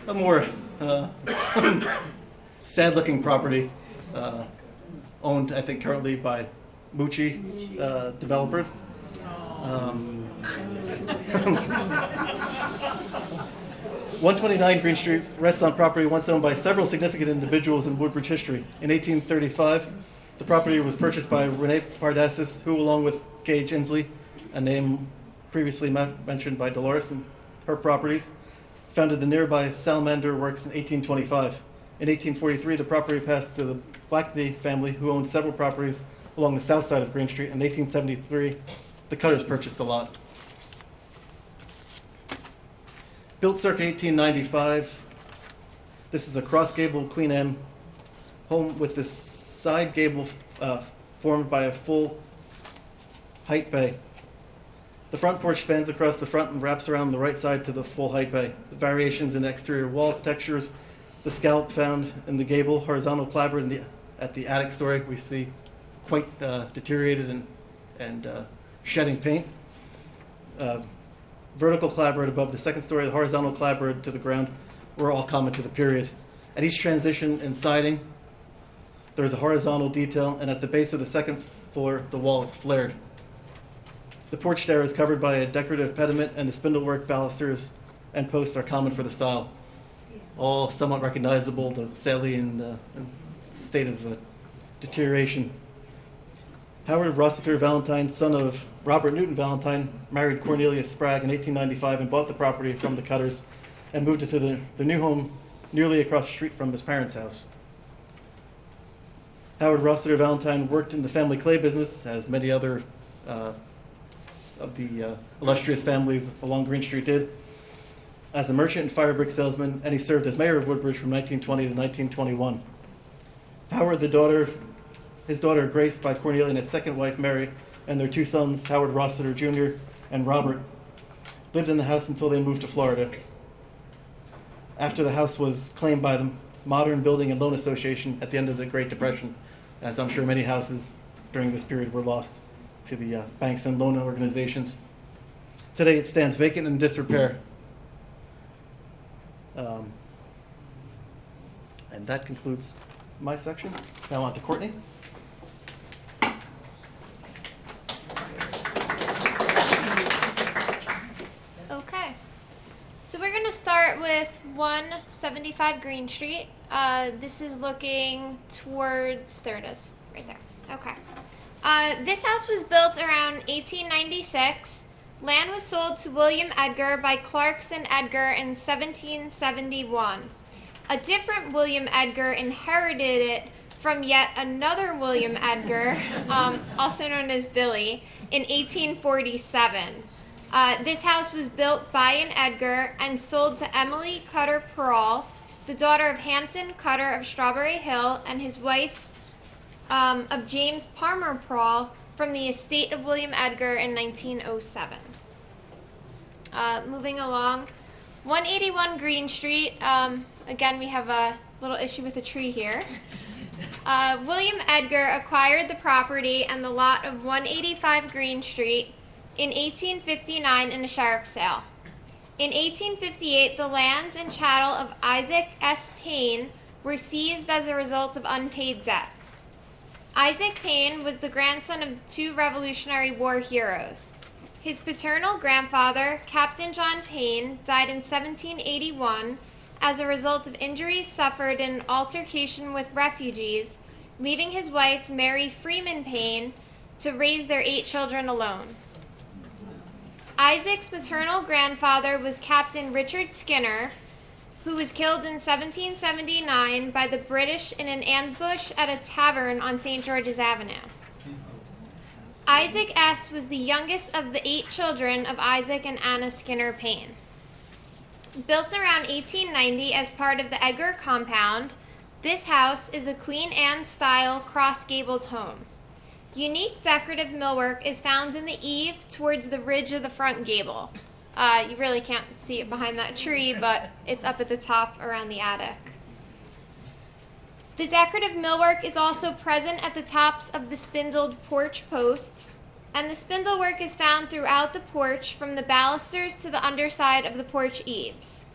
a more sad-looking property owned, I think, currently by Mucci developer. 129 Greene Street rests on property once owned by several significant individuals in Woodbridge history. In 1835, the property was purchased by Rene Pardasis, who, along with Gage Inslee, a name previously mentioned by Dolores and her properties, founded the nearby Salamander Works in 1825. In 1843, the property passed to the Blackney family, who owned several properties along the south side of Greene Street. In 1873, the Cutters purchased the lot. Built circa 1895, this is a cross-gable Queen Anne home with the side gable formed by a full height bay. The front porch spans across the front and wraps around the right side to the full height bay. The variations in exterior wall textures, the scallop found in the gable, horizontal clapboard at the attic story, we see quite deteriorated and shedding paint. Vertical clapboard above the second story, the horizontal clapboard to the ground were all common to the period. At each transition in siding, there is a horizontal detail, and at the base of the second floor, the wall is flared. The porch stair is covered by a decorative pediment, and the spindlework balusters and posts are common for the style. All somewhat recognizable, though sadly in state of deterioration. Howard Rossiter Valentine, son of Robert Newton Valentine, married Cornelia Spragg in 1895 and bought the property from the Cutters and moved it to the new home nearly across the street from his parents' house. Howard Rossiter Valentine worked in the family clay business, as many other of the illustrious families along Greene Street did, as a merchant and fire brick salesman, and he served as mayor of Woodbridge from 1920 to 1921. Howard, his daughter Grace by Cornelia and his second wife Mary, and their two sons, Howard Rossiter Jr. and Robert, lived in the house until they moved to Florida. After the house was claimed by the Modern Building and Loan Association at the end of the Great Depression, as I'm sure many houses during this period were lost to the banks and loan organizations. Today it stands vacant and in disrepair. And that concludes my section. Now on to Courtney. Okay. So we're going to start with 175 Greene Street. This is looking towards, there it is, right there. Okay. This house was built around 1896. Land was sold to William Edgar by Clarkson Edgar in 1771. A different William Edgar inherited it from yet another William Edgar, also known as Billy, in 1847. This house was built by an Edgar and sold to Emily Cutter Pearl, the daughter of Hampton Cutter of Strawberry Hill, and his wife of James Palmer Pearl, from the estate of William Edgar in 1907. Moving along, 181 Greene Street. Again, we have a little issue with a tree here. William Edgar acquired the property and the lot of 185 Greene Street in 1859 in a sheriff's sale. In 1858, the lands and chattel of Isaac S. Payne were seized as a result of unpaid debts. Isaac Payne was the grandson of two Revolutionary War heroes. His paternal grandfather, Captain John Payne, died in 1781 as a result of injuries suffered in an altercation with refugees, leaving his wife, Mary Freeman Payne, to raise their 8 children alone. Isaac's maternal grandfather was Captain Richard Skinner, who was killed in 1779 by the British in an ambush at a tavern on St. George's Avenue. Isaac S. was the youngest of the 8 children of Isaac and Anna Skinner Payne. Built around 1890 as part of the Edgar compound, this house is a Queen Anne-style cross-gabled home. Unique decorative millwork is found in the eave towards the ridge of the front gable. You really can't see it behind that tree, but it's up at the top around the attic. The decorative millwork is also present at the tops of the spindled porch posts, and the spindlework is found throughout the porch from the balusters to the underside of the porch eaves.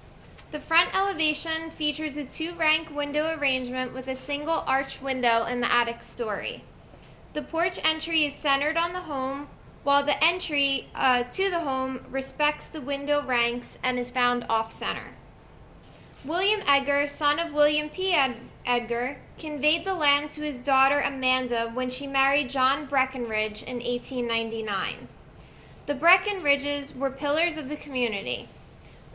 The front elevation features a 2-rank window arrangement with a single arch window in the attic story. The porch entry is centered on the home, while the entry to the home respects the window ranks and is found off-center. William Edgar, son of William P. Edgar, conveyed the land to his daughter Amanda when she married John Breckenridge in 1899. The Breckenridges were pillars of the community.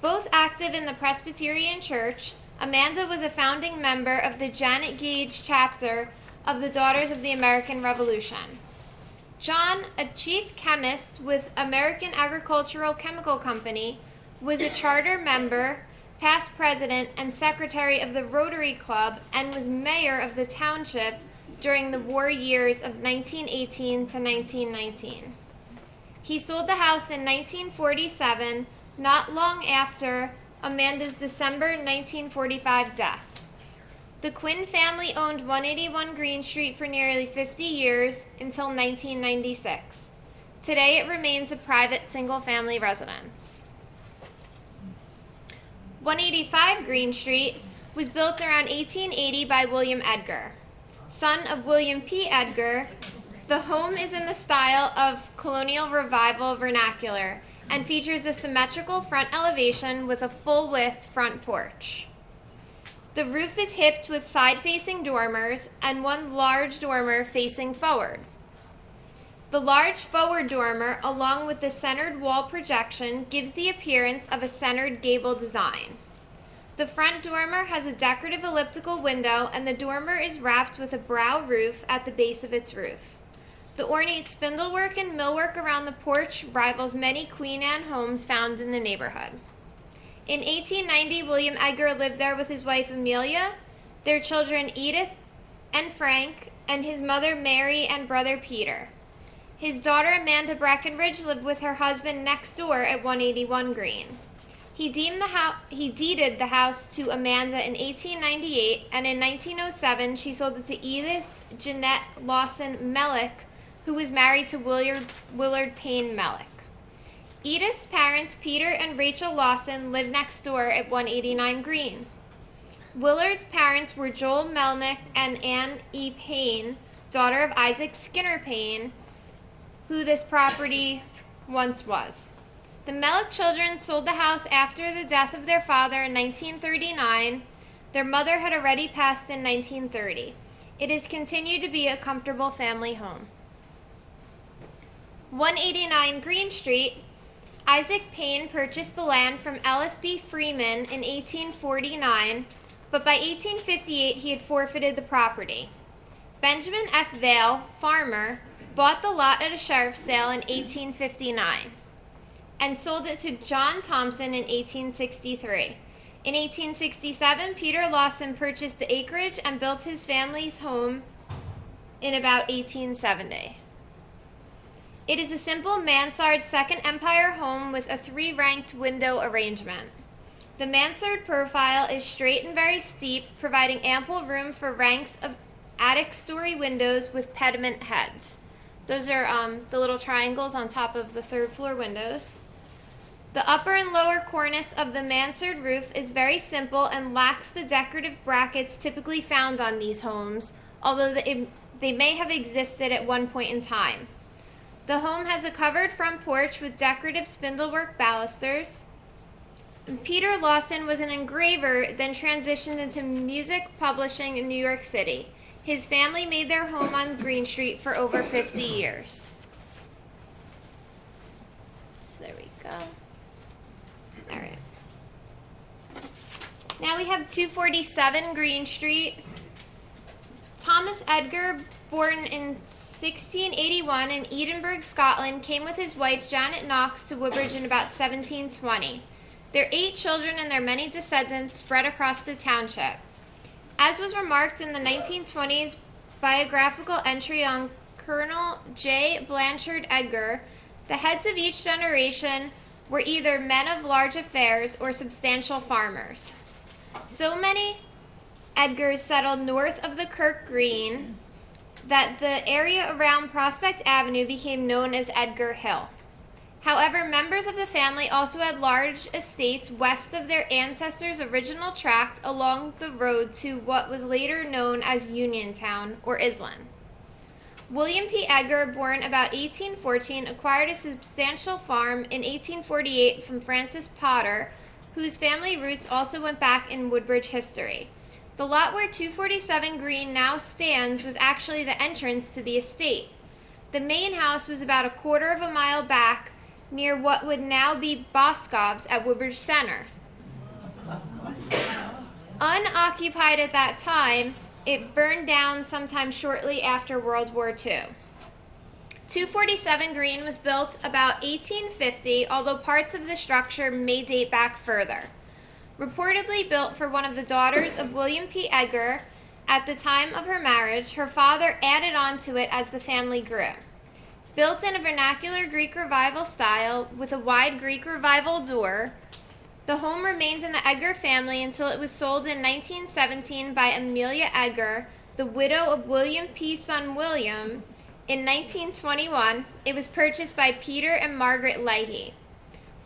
Both active in the Presbyterian Church, Amanda was a founding member of the Janet Gage chapter of the Daughters of the American Revolution. John, a chief chemist with American Agricultural Chemical Company, was a charter member, past president, and secretary of the Rotary Club, and was mayor of the township during the war years of 1918 to 1919. He sold the house in 1947, not long after Amanda's December 1945 death. The Quinn family owned 181 Greene Street for nearly 50 years until 1996. Today it remains a private single-family residence. 185 Greene Street was built around 1880 by William Edgar. Son of William P. Edgar, the home is in the style of colonial revival vernacular and features a symmetrical front elevation with a full-width front porch. The roof is hipped with side-facing dormers and one large dormer facing forward. The large forward dormer, along with the centered wall projection, gives the appearance of a centered gable design. The front dormer has a decorative elliptical window, and the dormer is wrapped with a brow roof at the base of its roof. The ornate spindlework and millwork around the porch rivals many Queen Anne homes found in the neighborhood. In 1890, William Edgar lived there with his wife Amelia, their children Edith and Frank, and his mother Mary and brother Peter. His daughter Amanda Breckenridge lived with her husband next door at 181 Greene. He deeded the house to Amanda in 1898, and in 1907 she sold it to Edith Jeanette Lawson Mellick, who was married to Willard Payne Mellick. Edith's parents, Peter and Rachel Lawson, lived next door at 189 Greene. Willard's parents were Joel Melnick and Anne E. Payne, daughter of Isaac Skinner Payne, who this property once was. The Mellick children sold the house after the death of their father in 1939. Their mother had already passed in 1930. It has continued to be a comfortable family home. 189 Greene Street, Isaac Payne purchased the land from Ellis B. Freeman in 1849, but by 1858 he had forfeited the property. Benjamin F. Vale, farmer, bought the lot at a sheriff's sale in 1859 and sold it to John Thompson in 1863. In 1867, Peter Lawson purchased the acreage and built his family's home in about 1870. It is a simple mansard Second Empire home with a 3-ranked window arrangement. The mansard profile is straight and very steep, providing ample room for ranks of attic story windows with pediment heads. Those are the little triangles on top of the third floor windows. The upper and lower cornice of the mansard roof is very simple and lacks the decorative brackets typically found on these homes, although they may have existed at one point in time. The home has a covered front porch with decorative spindlework balusters. Peter Lawson was an engraver, then transitioned into music publishing in New York City. His family made their home on Greene Street for over 50 years. So there we go. All right. Now we have 247 Greene Street. Thomas Edgar, born in 1681 in Edinburgh, Scotland, came with his wife Janet Knox to Woodbridge in about 1720. Their 8 children and their many descendants spread across the township. As was remarked in the 1920s biographical entry on Colonel J. Blanchard Edgar, the heads of each generation were either men of large affairs or substantial farmers. So many Edgars settled north of the Kirk Green that the area around Prospect Avenue became known as Edgar Hill. However, members of the family also had large estates west of their ancestors' original tract along the road to what was later known as Uniontown or Island. William P. Edgar, born about 1814, acquired a substantial farm in 1848 from Francis Potter, whose family roots also went back in Woodbridge history. The lot where 247 Greene now stands was actually the entrance to the estate. The main house was about a quarter of a mile back, near what would now be Boscov's at Woodbridge Center. Unoccupied at that time, it burned down sometime shortly after World War II. 247 Greene was built about 1850, although parts of the structure may date back further. Reportedly built for one of the daughters of William P. Edgar, at the time of her marriage, her father added on to it as the family grew. Built in a vernacular Greek Revival style with a wide Greek Revival door, the home remained in the Edgar family until it was sold in 1917 by Amelia Edgar, the widow of William P.'s son William. In 1921, it was purchased by Peter and Margaret Leahy.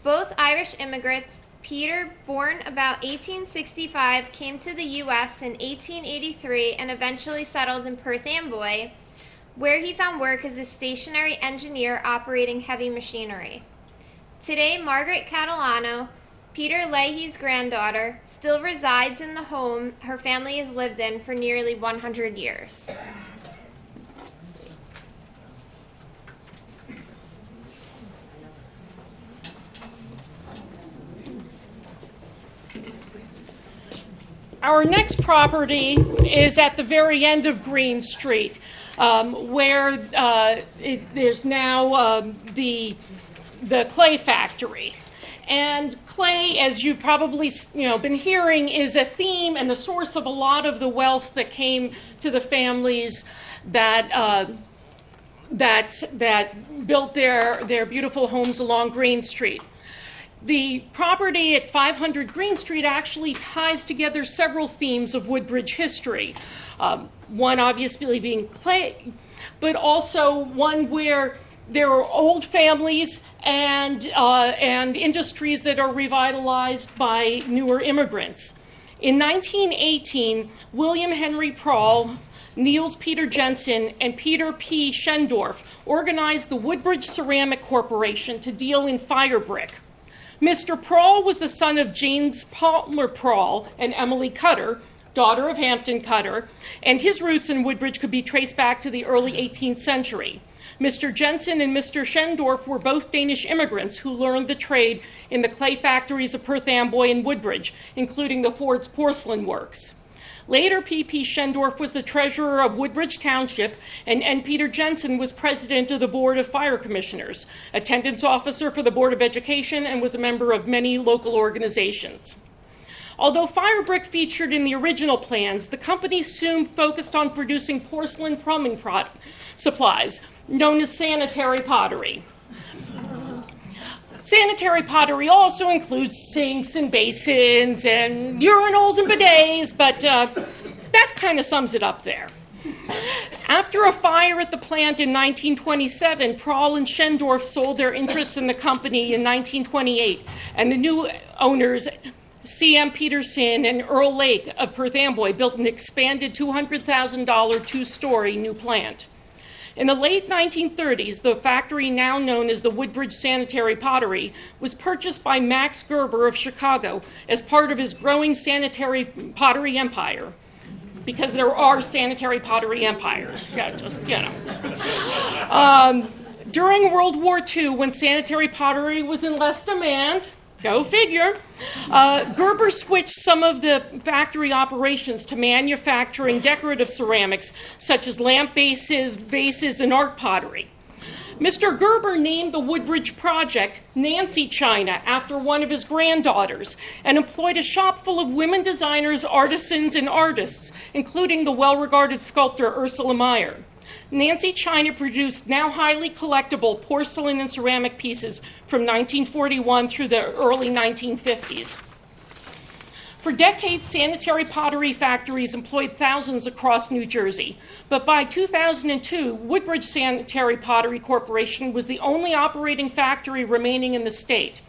Both Irish immigrants, Peter, born about 1865, came to the U.S. in 1883 and eventually settled in Perth Amboy, where he found work as a stationary engineer operating heavy machinery. Today, Margaret Catalano, Peter Leahy's granddaughter, still resides in the home her family has lived in for nearly 100 years. Our next property is at the very end of Greene Street, where there's now the clay factory. And clay, as you've probably been hearing, is a theme and the source of a lot of the wealth that came to the families that built their beautiful homes along Greene Street. The property at 500 Greene Street actually ties together several themes of Woodbridge history. One obviously being clay, but also one where there are old families and industries that are revitalized by newer immigrants. In 1918, William Henry Prahl, Niels Peter Jensen, and Peter P. Schendorf organized the Woodbridge Ceramic Corporation to deal in fire brick. Mr. Prahl was the son of James Palmer Prahl and Emily Cutter, daughter of Hampton Cutter, and his roots in Woodbridge could be traced back to the early 18th century. Mr. Jensen and Mr. Schendorf were both Danish immigrants who learned the trade in the clay factories of Perth Amboy and Woodbridge, including the Ford's porcelain works. Later, P.P. Schendorf was the treasurer of Woodbridge Township, and Peter Jensen was president of the Board of Fire Commissioners, attendance officer for the Board of Education, and was a member of many local organizations. Although fire brick featured in the original plans, the company soon focused on producing porcelain plumbing supplies, known as sanitary pottery. Sanitary pottery also includes sinks and basins and urinals and bidets, but that kind of sums it up there. After a fire at the plant in 1927, Prahl and Schendorf sold their interests in the company in 1928, and the new owners, C.M. Peterson and Earl Lake of Perth Amboy, built an expanded $200,000 two-story new plant. In the late 1930s, the factory, now known as the Woodbridge Sanitary Pottery, was purchased by Max Gerber of Chicago as part of his growing sanitary pottery empire, because there are sanitary pottery empires. Yeah, just, during World War II, when sanitary pottery was in less demand, go figure, Gerber switched some of the factory operations to manufacturing decorative ceramics, such as lamp bases, vases, and art pottery. Mr. Gerber named the Woodbridge project Nancy China after one of his granddaughters and employed a shop full of women designers, artisans, and artists, including the well-regarded sculptor Ursula Meyer. Nancy China produced now highly collectible porcelain and ceramic pieces from 1941 through the early 1950s. For decades, sanitary pottery factories employed thousands across New Jersey. But by 2002, Woodbridge Sanitary Pottery Corporation was the only operating factory remaining in the state.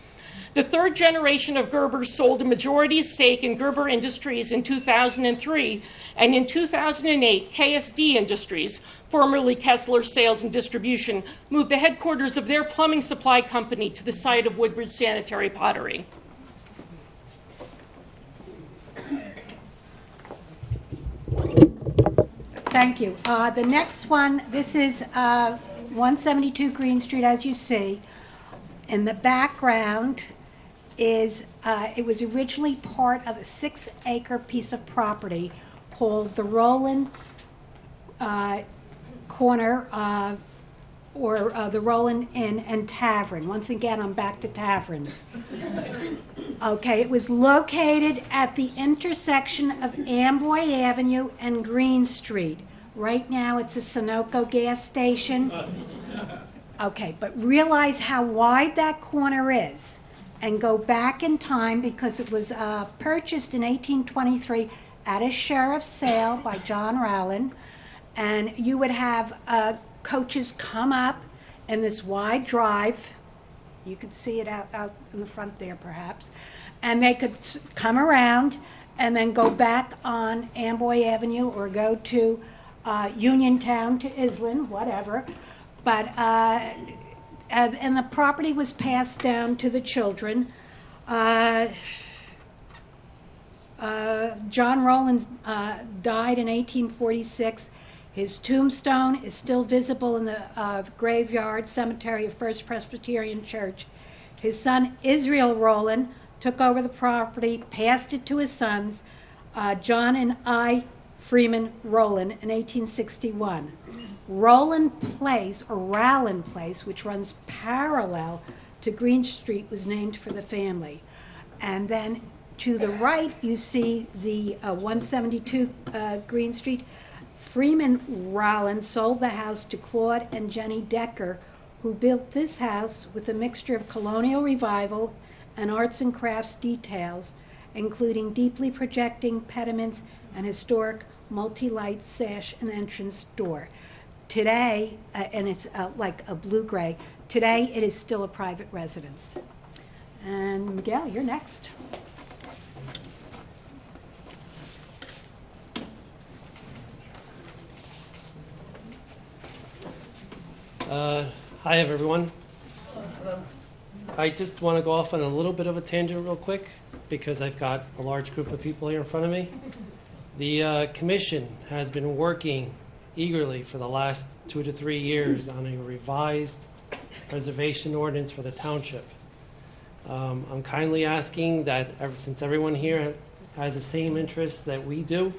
The third generation of Gerbers sold a majority stake in Gerber Industries in 2003, and in 2008, KSD Industries, formerly Kessler Sales and Distribution, moved the headquarters of their plumbing supply company to the site of Woodbridge Sanitary Pottery. Thank you. The next one, this is 172 Greene Street, as you see. In the background is, it was originally part of a 6-acre piece of property called the Roland Corner, or the Roland Inn and Tavern. Once again, I'm back to taverns. Okay, it was located at the intersection of Amboy Avenue and Greene Street. Right now, it's a Sunoco gas station. Okay, but realize how wide that corner is, and go back in time, because it was purchased in 1823 at a sheriff's sale by John Rowland, and you would have coaches come up in this wide drive. You could see it out in the front there, perhaps. And they could come around and then go back on Amboy Avenue or go to Uniontown to Island, whatever. But and the property was passed down to the children. John Rowland died in 1846. His tombstone is still visible in the graveyard cemetery of First Presbyterian Church. His son, Israel Rowland, took over the property, passed it to his sons, John and I. Freeman Rowland, in 1861. Rowland Place, or Rowland Place, which runs parallel to Greene Street, was named for the family. And then to the right, you see the 172 Greene Street. Freeman Rowland sold the house to Claude and Jenny Decker, who built this house with a mixture of colonial revival and arts and crafts details, including deeply projecting pediments and historic multi-light sash and entrance door. Today, and it's like a blue-gray, today it is still a private residence. And Miguel, you're next. Hi, everyone. I just want to go off on a little bit of a tangent real quick because I've got a large group of people here in front of me. The commission has been working eagerly for the last 2 to 3 years on a revised preservation ordinance for the township. I'm kindly asking that since everyone here has the same interests that we do,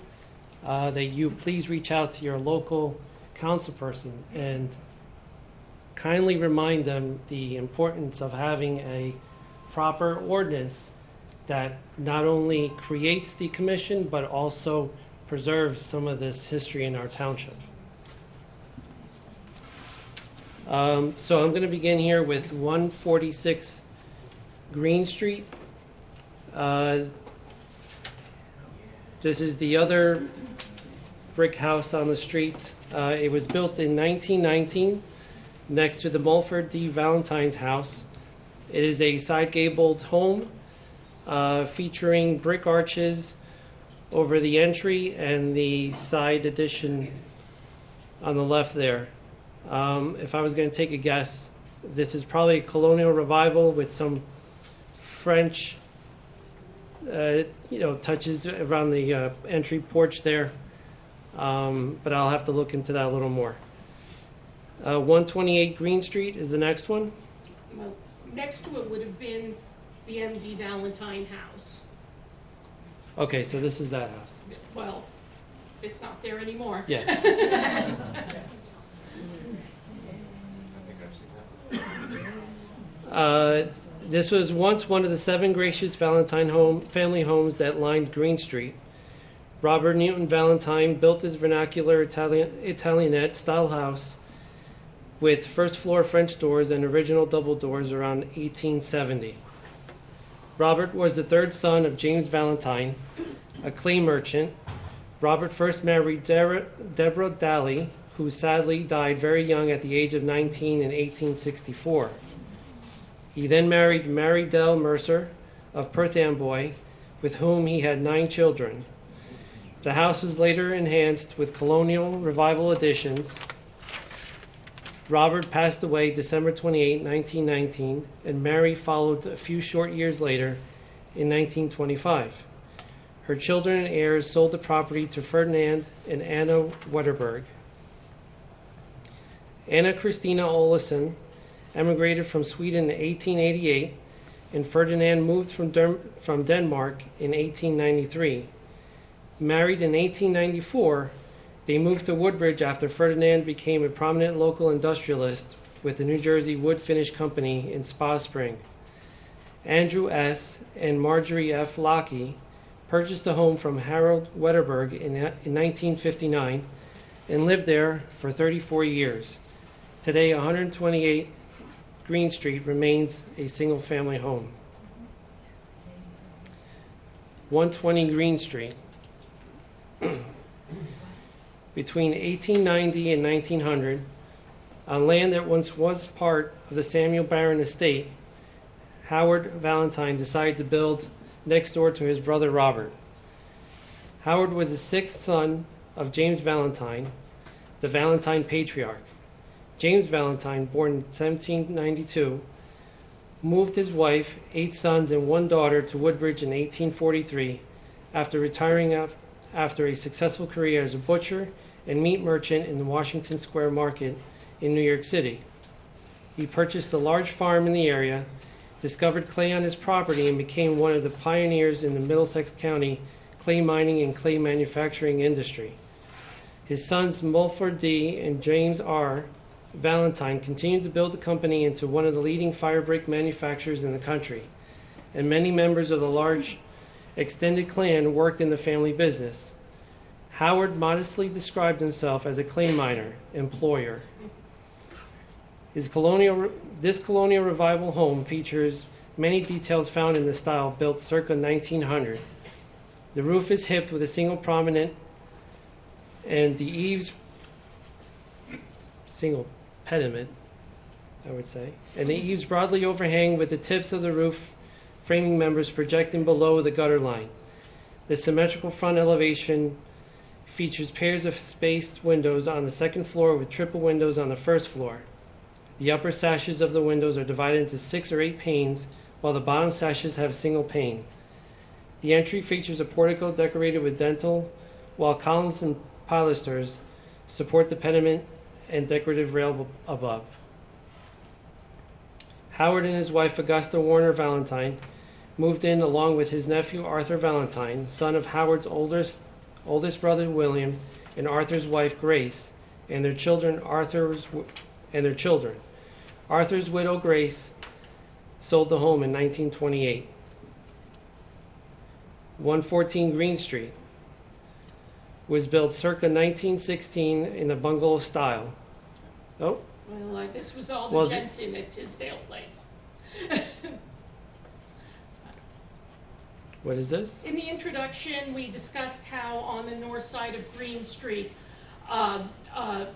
that you please reach out to your local councilperson and kindly remind them the importance of having a proper ordinance that not only creates the commission but also preserves some of this history in our township. So I'm going to begin here with 146 Greene Street. This is the other brick house on the street. It was built in 1919 next to the Mulford D. Valentine's house. It is a side-gabled home featuring brick arches over the entry and the side addition on the left there. If I was going to take a guess, this is probably a colonial revival with some French touches around the entry porch there, but I'll have to look into that a little more. 128 Greene Street is the next one. Well, next to it would have been the M.D. Valentine House. Okay, so this is that house. Well, it's not there anymore. Yes. This was once one of the 7 gracious Valentine family homes that lined Greene Street. Robert Newton Valentine built his vernacular Italianate-style house with first-floor French doors and original double doors around 1870. Robert was the 3rd son of James Valentine, a clay merchant. Robert first married Deborah Daly, who sadly died very young at the age of 19 in 1864. He then married Mary Dell Mercer of Perth Amboy, with whom he had 9 children. The house was later enhanced with colonial revival additions. Robert passed away December 28, 1919, and Mary followed a few short years later in 1925. Her children and heirs sold the property to Ferdinand and Anna Wetterberg. Anna Christina Olesen emigrated from Sweden in 1888, and Ferdinand moved from Denmark in 1893. Married in 1894, they moved to Woodbridge after Ferdinand became a prominent local industrialist with the New Jersey Wood Finish Company in Spa Spring. Andrew S. and Marjorie F. Lockey purchased a home from Harold Wetterberg in 1959 and lived there for 34 years. Today, 128 Greene Street remains a single-family home. 120 Greene Street. Between 1890 and 1900, on land that once was part of the Samuel Barron estate, Howard Valentine decided to build next door to his brother Robert. Howard was the 6th son of James Valentine, the Valentine patriarch. James Valentine, born in 1792, moved his wife, 8 sons, and 1 daughter to Woodbridge in 1843 after retiring after a successful career as a butcher and meat merchant in the Washington Square Market in New York City. He purchased a large farm in the area, discovered clay on his property, and became one of the pioneers in the Middlesex County clay mining and clay manufacturing industry. His sons Mulford D. and James R. Valentine continued to build the company into one of the leading fire brick manufacturers in the country, and many members of the large extended clan worked in the family business. Howard modestly described himself as a clay miner employer. This colonial revival home features many details found in the style built circa 1900. The roof is hipped with a single prominent, and the eaves single pediment, I would say, and the eaves broadly overhang with the tips of the roof framing members projecting below the gutter line. The symmetrical front elevation features pairs of spaced windows on the 2nd floor with triple windows on the 1st floor. The upper sashes of the windows are divided into 6 or 8 panes, while the bottom sashes have a single pane. The entry features a portico decorated with dentil, while columns and pilasters support the pediment and decorative rail above. Howard and his wife Augusta Warner Valentine moved in along with his nephew Arthur Valentine, son of Howard's oldest brother William and Arthur's wife Grace, and their children. Arthur's widow Grace sold the home in 1928. 114 Greene Street was built circa 1916 in a bungalow style. Oh. Well, this was all the Jensen at Tisdale Place. What is this? In the introduction, we discussed how on the north side of Greene Street,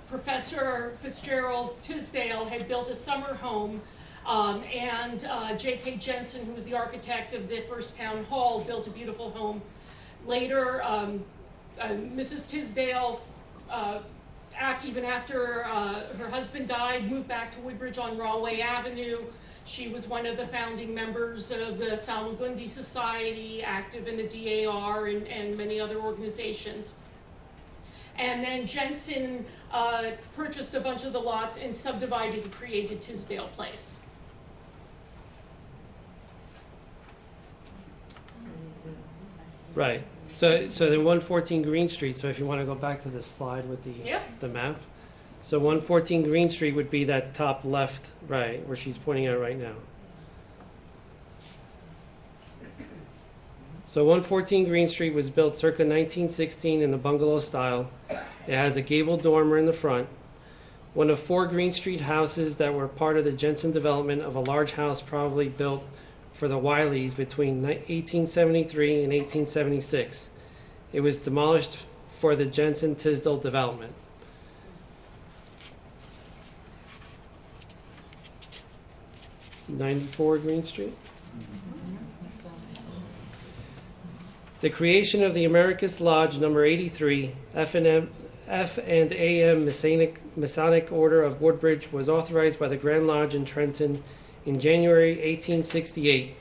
Professor Fitzgerald Tisdale had built a summer home, and J.K. Jensen, who was the architect of the first town hall, built a beautiful home. Later, Mrs. Tisdale, even after her husband died, moved back to Woodbridge on Rahway Avenue. She was one of the founding members of the Salmagundi Society, active in the DAR and many other organizations. And then Jensen purchased a bunch of the lots and subdivided and created Tisdale Place. Right. So then 114 Greene Street, so if you want to go back to the slide with the map. So 114 Greene Street would be that top left, right, where she's pointing at right now. So 114 Greene Street was built circa 1916 in the bungalow style. It has a gabled dormer in the front. One of 4 Greene Street houses that were part of the Jensen development of a large house probably built for the Wileys between 1873 and 1876. It was demolished for the Jensen Tisdale development. 94 Greene Street. The creation of the Americas Lodge Number 83, F&AM Masonic Order of Woodbridge, was authorized by the Grand Lodge in Trenton in January 1868.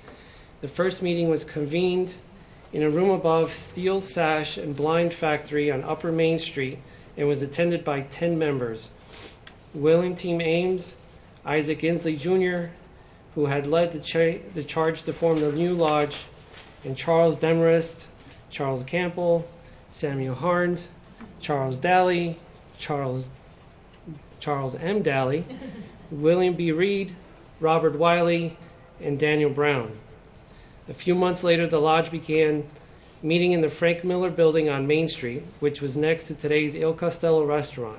The first meeting was convened in a room above Steel Sash and Blind Factory on Upper Main Street and was attended by 10 members. William T. Ames, Isaac Inslee Jr., who had led the charge to form the new lodge, and Charles Demarest, Charles Campbell, Samuel Harnd, Charles Daly, Charles M. Daly, William B. Reed, Robert Wiley, and Daniel Brown. A few months later, the lodge began meeting in the Frank Miller Building on Main Street, which was next to today's Il Costello restaurant.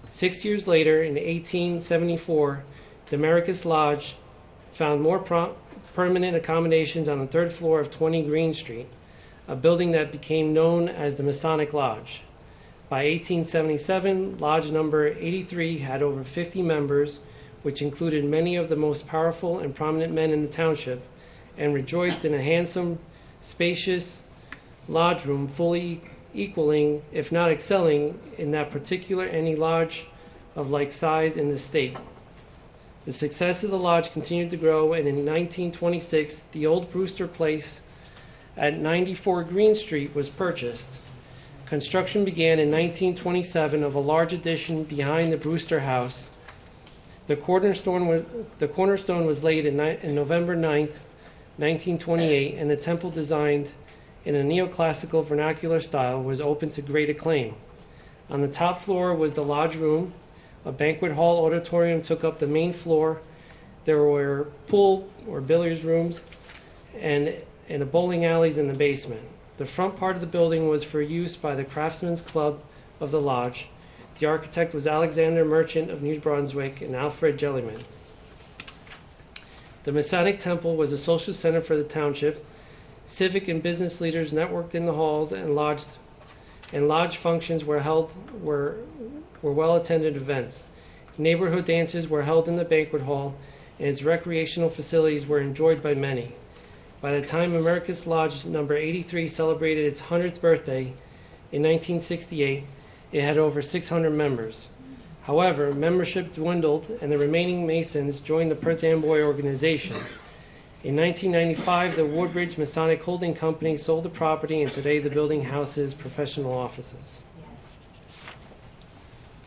6 years later, in 1874, the Americas Lodge found more permanent accommodations on the third floor of 20 Greene Street, a building that became known as the Masonic Lodge. By 1877, Lodge number 83 had over 50 members, which included many of the most powerful and prominent men in the township, and rejoiced in a handsome, spacious lodge room fully equaling, if not excelling, in that particular any lodge of like size in the state. The success of the lodge continued to grow, and in 1926, the old Brewster Place at 94 Greene Street was purchased. Construction began in 1927 of a large addition behind the Brewster House. The cornerstone was laid in November 9th, 1928, and the temple, designed in a neoclassical vernacular style, was open to great acclaim. On the top floor was the lodge room. A banquet hall auditorium took up the main floor. There were pool or billiards rooms and a bowling alleys in the basement. The front part of the building was for use by the Craftsmen's Club of the lodge. The architect was Alexander Merchant of New Brunswick and Alfred Jellyman. The Masonic Temple was a social center for the township. Civic and business leaders networked in the halls, and lodge functions were well-attended events. Neighborhood dances were held in the banquet hall, and its recreational facilities were enjoyed by many. By the time Americas Lodge number 83 celebrated its 100th birthday in 1968, it had over 600 members. However, membership dwindled, and the remaining Masons joined the Perth Amboy organization. In 1995, the Woodbridge Masonic Holding Company sold the property, and today the building houses professional offices.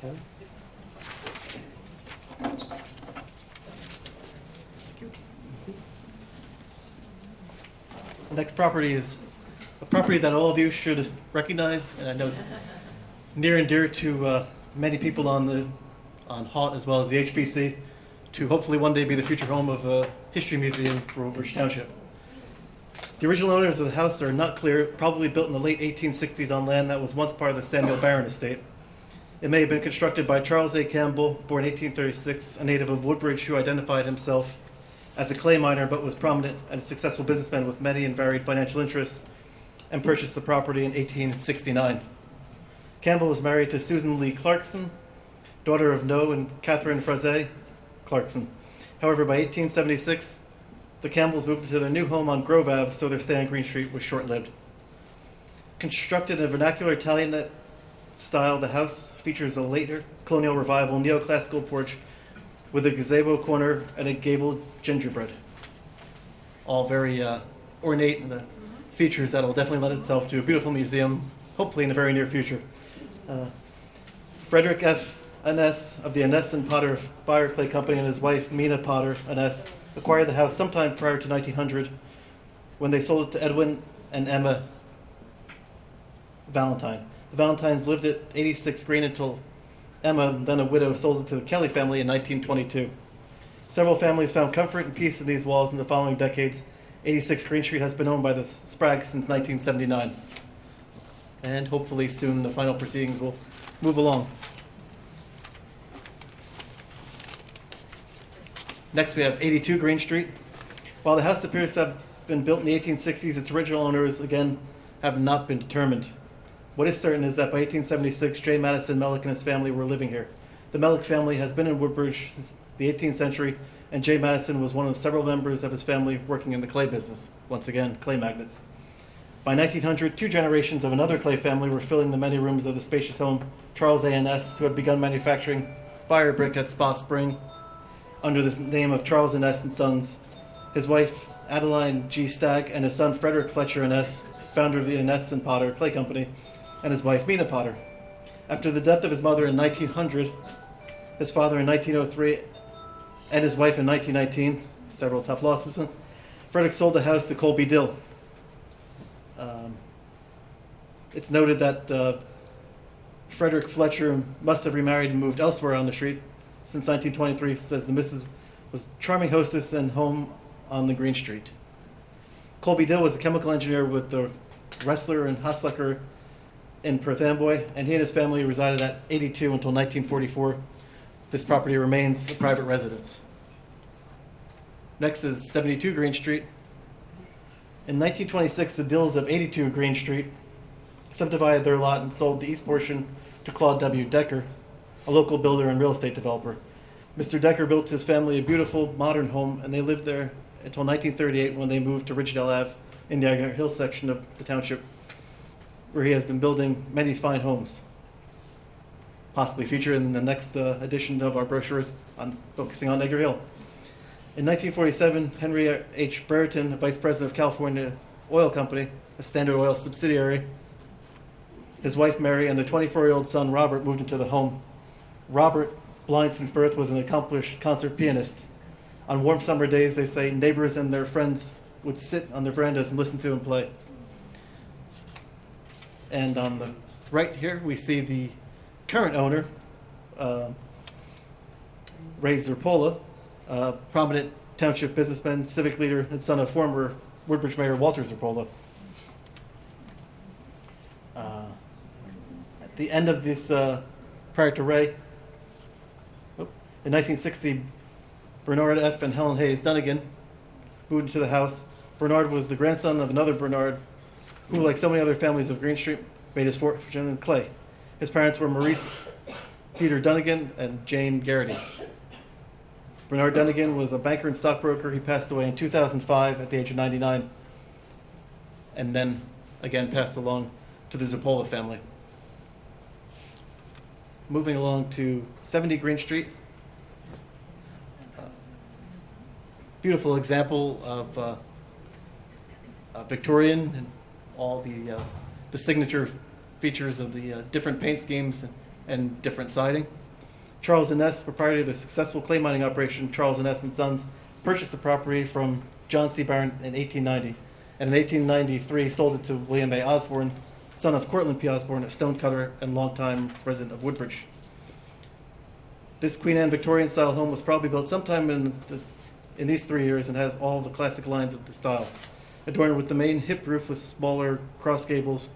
Okay. The next property is a property that all of you should recognize, and I know it's near and dear to many people on HAUT as well as the HBC, to hopefully one day be the future home of a history museum for Woodbridge Township. The original owners of the house are not clear, probably built in the late 1860s on land that was once part of the Samuel Barron estate. It may have been constructed by Charles A. Campbell, born 1836, a native of Woodbridge who identified himself as a clay miner but was prominent and a successful businessman with many and varied financial interests, and purchased the property in 1869. Campbell was married to Susan Lee Clarkson, daughter of Noe and Catherine Frazee Clarkson. However, by 1876, the Campbells moved to their new home on Grove Ave, so their stay on Greene Street was short-lived. Constructed in a vernacular Italian style, the house features a later colonial revival neoclassical porch with a gazebo corner and a gabled gingerbread. All very ornate, and the features that will definitely lend itself to a beautiful museum, hopefully in the very near future. Frederick F. Anness of the Anness and Potter Fire Clay Company and his wife, Mina Potter Anness, acquired the house sometime prior to 1900 when they sold it to Edwin and Emma Valentine. The Valentines lived at 86 Greene until Emma, then a widow, sold it to the Kelly family in 1922. Several families found comfort and peace in these walls in the following decades. 86 Greene Street has been owned by the Spraggs since 1979. And hopefully soon the final proceedings will move along. Next we have 82 Greene Street. While the house appears to have been built in the 1860s, its original owners, again, have not been determined. What is certain is that by 1876, J. Madison Mellick and his family were living here. The Mellick family has been in Woodbridge the 18th century, and J. Madison was one of several members of his family working in the clay business. Once again, clay magnets. By 1900, 2 generations of another clay family were filling the many rooms of the spacious home, Charles A. and S., who had begun manufacturing fire brick at Spa Spring under the name of Charles and S. and Sons. His wife, Adeline G. Stagg, and his son, Frederick Fletcher and S., founder of the N.S. and Potter Clay Company, and his wife, Mina Potter. After the death of his mother in 1900, his father in 1903, and his wife in 1919, several tough losses, Frederick sold the house to Colby Dill. It's noted that Frederick Fletcher must have remarried and moved elsewhere on the street since 1923, says the missus was charming hostess and home on the Greene Street. Colby Dill was a chemical engineer with the Ressler and Haslecker in Perth Amboy, and he and his family resided at 82 until 1944. This property remains a private residence. Next is 72 Greene Street. In 1926, the Dills of 82 Greene Street subdivided their lot and sold the east portion to Claude W. Decker, a local builder and real estate developer. Mr. Decker built his family a beautiful modern home, and they lived there until 1938 when they moved to Ridgedale Ave in the Niagara Hill section of the township, where he has been building many fine homes, possibly featured in the next edition of our brochures focusing on Niagara Hill. In 1947, Henry H. Brereton, vice president of California Oil Company, a Standard Oil subsidiary, his wife Mary, and their 24-year-old son Robert moved into the home. Robert, blind since birth, was an accomplished concert pianist. On warm summer days, they say, neighbors and their friends would sit on their verandas and listen to him play. And on the right here, we see the current owner, Ray Zerpola, prominent township businessman, civic leader, and son of former Woodbridge Mayor Walter Zerpola. At the end of this, prior to Ray, in 1960, Bernard F. and Helen Hayes Dunnigan moved into the house. Bernard was the grandson of another Bernard who, like so many other families of Greene Street, made his fortune in clay. His parents were Maurice Peter Dunnigan and Jane Garrity. Bernard Dunnigan was a banker and stockbroker. He passed away in 2005 at the age of 99, and then again passed along to the Zerpola family. Moving along to 70 Greene Street. Beautiful example of Victorian and all the signature features of the different paint schemes and different siding. Charles and S., proprietor of the successful clay mining operation Charles and S. and Sons, purchased the property from John C. Barron in 1890, and in 1893 sold it to William A. Osborne, son of Cortlandt P. Osborne, a stonecutter and longtime resident of Woodbridge. This Queen Anne Victorian-style home was probably built sometime in these 3 years and has all the classic lines of the style. Adorned with the main hip roof with smaller cross gables,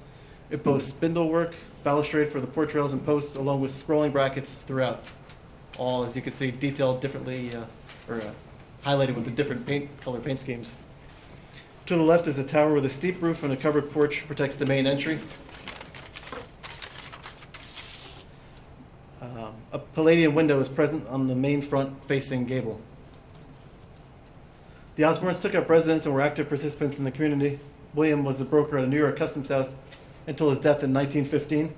it boasts spindle work, balustrade for the porch rails and posts, along with scrolling brackets throughout. All, as you can see, detailed differently highlighted with the different color paint schemes. To the left is a tower with a steep roof and a covered porch protects the main entry. A Palladian window is present on the main front-facing gable. The Osbornes took up residence and were active participants in the community. William was a broker at a New York customs house until his death in 1915.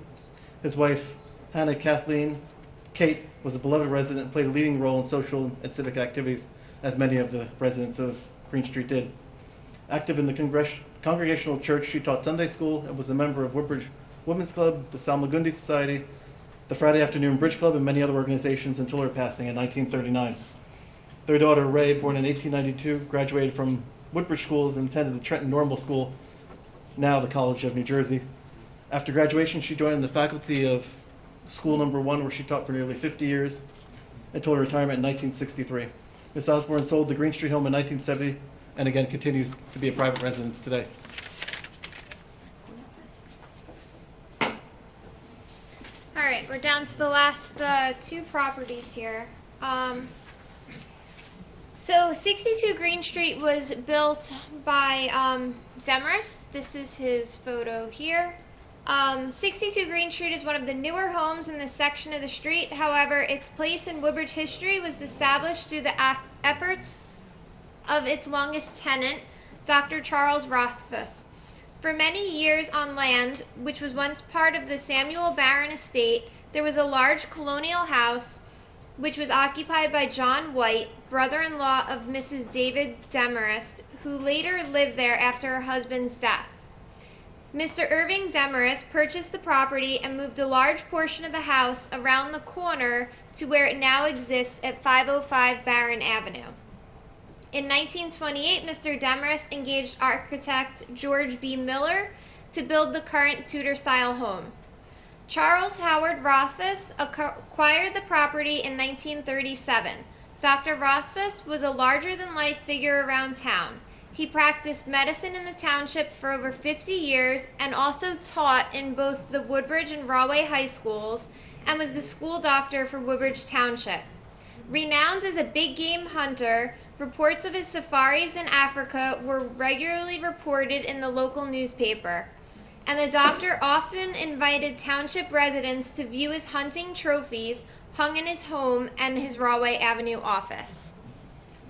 His wife, Hannah Kathleen Kate, was a beloved resident and played a leading role in social and civic activities, as many of the residents of Greene Street did. Active in the Congregational Church, she taught Sunday school and was a member of Woodbridge Women's Club, the Salmagundi Society, the Friday Afternoon Bridge Club, and many other organizations until her passing in 1939. Their daughter, Ray, born in 1892, graduated from Woodbridge schools and attended the Trenton Normal School, now the College of New Jersey. After graduation, she joined the faculty of School Number 1, where she taught for nearly 50 years, until her retirement in 1963. Miss Osborne sold the Greene Street home in 1970, and again continues to be a private residence today. All right, we're down to the last 2 properties here. So 62 Greene Street was built by Demarest. This is his photo here. 62 Greene Street is one of the newer homes in this section of the street. However, its place in Woodbridge history was established through the efforts of its longest tenant, Dr. Charles Rothfuss. For many years on land, which was once part of the Samuel Barron estate, there was a large colonial house which was occupied by John White, brother-in-law of Mrs. David Demarest, who later lived there after her husband's death. Mr. Irving Demarest purchased the property and moved a large portion of the house around the corner to where it now exists at 505 Barron Avenue. In 1928, Mr. Demarest engaged architect George B. Miller to build the current Tudor-style home. Charles Howard Rothfuss acquired the property in 1937. Dr. Rothfuss was a larger-than-life figure around town. He practiced medicine in the township for over 50 years and also taught in both the Woodbridge and Rahway high schools and was the school doctor for Woodbridge Township. Renowned as a big game hunter, reports of his safaris in Africa were regularly reported in the local newspaper, and the doctor often invited township residents to view his hunting trophies hung in his home and his Rahway Avenue office.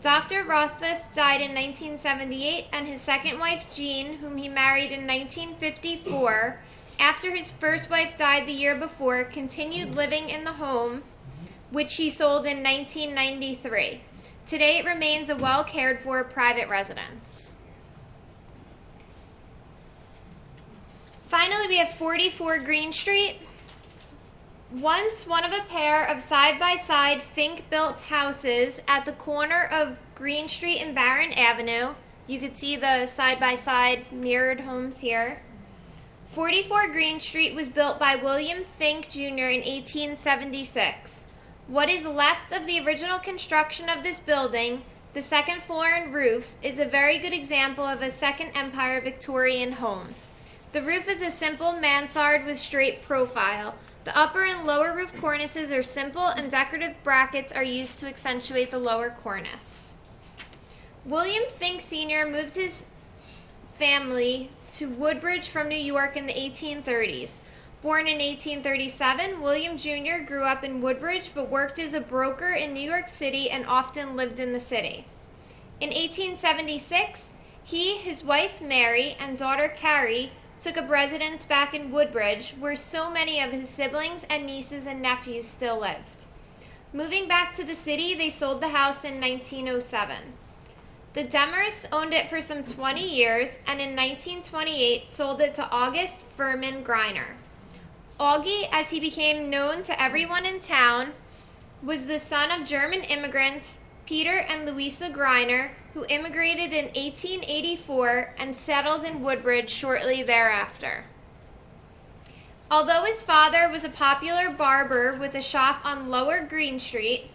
Dr. Rothfuss died in 1978, and his second wife, Jean, whom he married in 1954, after his first wife died the year before, continued living in the home, which he sold in 1993. Today it remains a well-cared-for private residence. Finally, we have 44 Greene Street. Once one of a pair of side-by-side Fink-built houses at the corner of Greene Street and Barron Avenue. You could see the side-by-side mirrored homes here. 44 Greene Street was built by William Fink, Jr. in 1876. What is left of the original construction of this building, the second floor and roof, is a very good example of a Second Empire Victorian home. The roof is a simple mansard with straight profile. The upper and lower roof cornices are simple, and decorative brackets are used to accentuate the lower cornice. William Fink Sr. moved his family to Woodbridge from New York in the 1830s. Born in 1837, William Jr. grew up in Woodbridge but worked as a broker in New York City and often lived in the city. In 1876, he, his wife Mary, and daughter Carrie took up residence back in Woodbridge, where so many of his siblings and nieces and nephews still lived. Moving back to the city, they sold the house in 1907. The Demers owned it for some 20 years, and in 1928 sold it to August Furman Greiner. Augie, as he became known to everyone in town, was the son of German immigrants Peter and Louisa Greiner, who immigrated in 1884 and settled in Woodbridge shortly thereafter. Although his father was a popular barber with a shop on Lower Greene Street,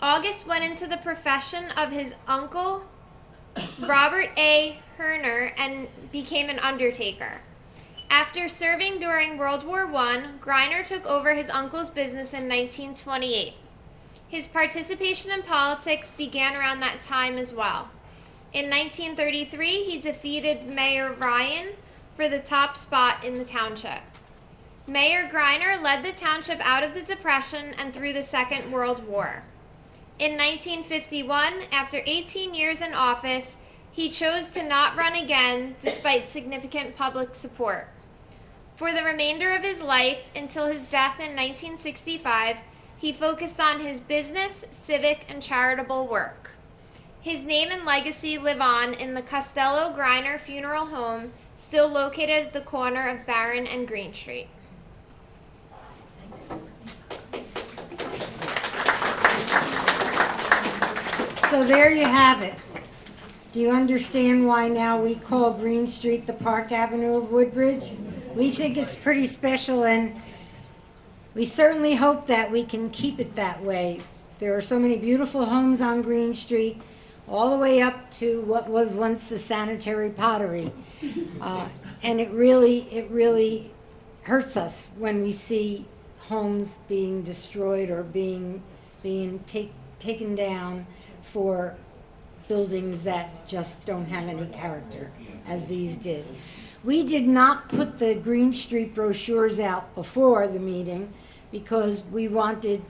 August went into the profession of his uncle, Robert A. Herner, and became an undertaker. After serving during World War I, Greiner took over his uncle's business in 1928. His participation in politics began around that time as well. In 1933, he defeated Mayor Ryan for the top spot in the township. Mayor Greiner led the township out of the Depression and through the Second World War. In 1951, after 18 years in office, he chose to not run again despite significant public support. For the remainder of his life, until his death in 1965, he focused on his business, civic, and charitable work. His name and legacy live on in the Costello Greiner Funeral Home, still located at the corner of Barron and Greene Street. So there you have it. Do you understand why now we call Greene Street the Park Avenue of Woodbridge? We think it's pretty special, and we certainly hope that we can keep it that way. There are so many beautiful homes on Greene Street, all the way up to what was once the Sanitary Pottery. And it really hurts us when we see homes being destroyed or being taken down for buildings that just don't have any character, as these did. We did not put the Greene Street brochures out before the meeting because we wanted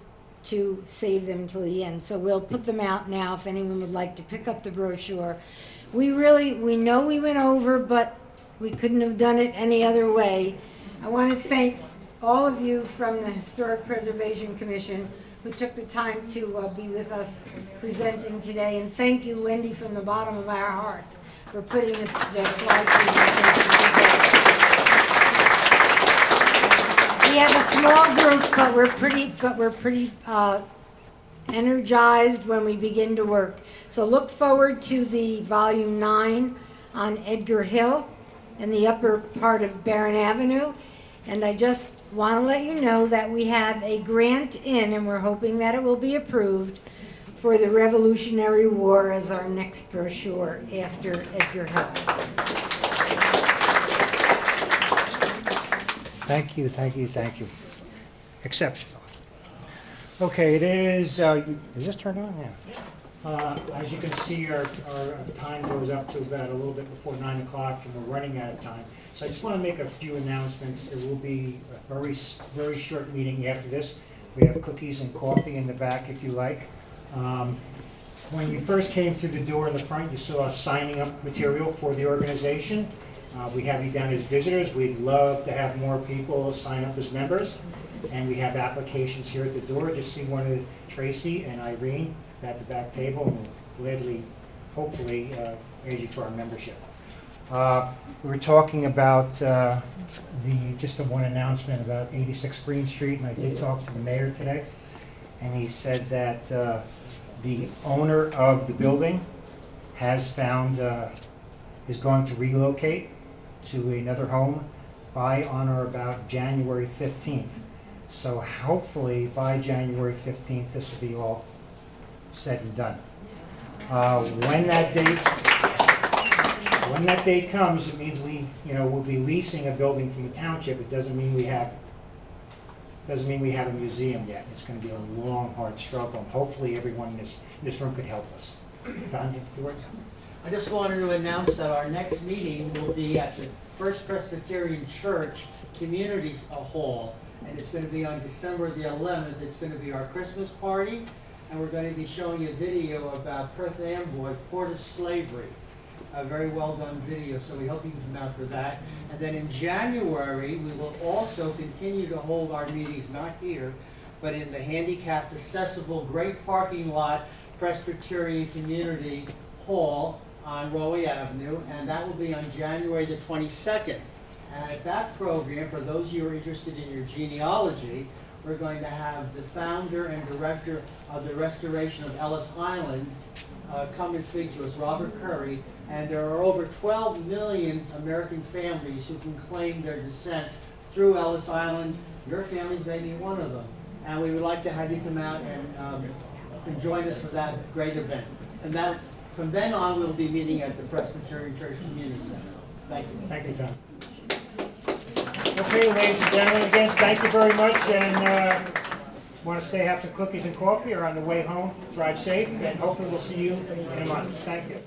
to save them till the end. So we'll put them out now if anyone would like to pick up the brochure. We know we went over, but we couldn't have done it any other way. I want to thank all of you from the Historic Preservation Commission who took the time to be with us presenting today. And thank you, Wendy, from the bottom of our hearts for putting the slide presentation together. We have a small group, but we're pretty energized when we begin to work. So look forward to the volume 9 on Edgar Hill in the upper part of Barron Avenue. And I just want to let you know that we have a grant in, and we're hoping that it will be approved, for the Revolutionary War as our next brochure after Edgar Hill. Thank you, thank you, thank you. Exceptional. Okay, it is this turned on? Yeah. As you can see, our time goes up to about a little bit before 9 o'clock, and we're running out of time. So I just want to make a few announcements. It will be a very short meeting after this. We have cookies and coffee in the back if you like. When you first came through the door in the front, you saw us signing up material for the organization. We have you down as visitors. We'd love to have more people sign up as members. And we have applications here at the door. Just see one of Tracy and Irene at the back table, and we'll gladly, hopefully, add you to our membership. We were talking about just one announcement about 86 Greene Street, and I did talk to the mayor today, and he said that the owner of the building has found, is going to relocate to another home by, on, or about January 15th. So hopefully by January 15th, this will be all said and done. When that date comes, it means we'll be leasing a building from the township. It doesn't mean we have a museum yet. It's going to be a long, hard struggle. And hopefully everyone in this room could help us. Don, you have a few words? I just wanted to announce that our next meeting will be at the First Presbyterian Church Community Hall, and it's going to be on December the 11th. It's going to be our Christmas party, and we're going to be showing a video about Perth Amboy, Port of Slavery. A very well done video, so we hope you can come out for that. And then in January, we will also continue to hold our meetings, not here, but in the handicapped accessible, great parking lot, Presbyterian Community Hall on Rowley Avenue, and that will be on January the 22nd. And at that program, for those of you who are interested in your genealogy, we're going to have the founder and director of the restoration of Ellis Island come and speak to us, Robert Curry. And there are over 12 million American families who can claim their descent through Ellis Island. Your families may be one of them. And we would like to have you come out and join us for that great event. And that, from then on, we'll be meeting at the Presbyterian Church Community Center. Thank you. Thank you, Tom. Okay, ladies and gentlemen, again, thank you very much. And want to stay, have some cookies and coffee, or on the way home, drive safe, and hopefully we'll see you in a month. Thank you.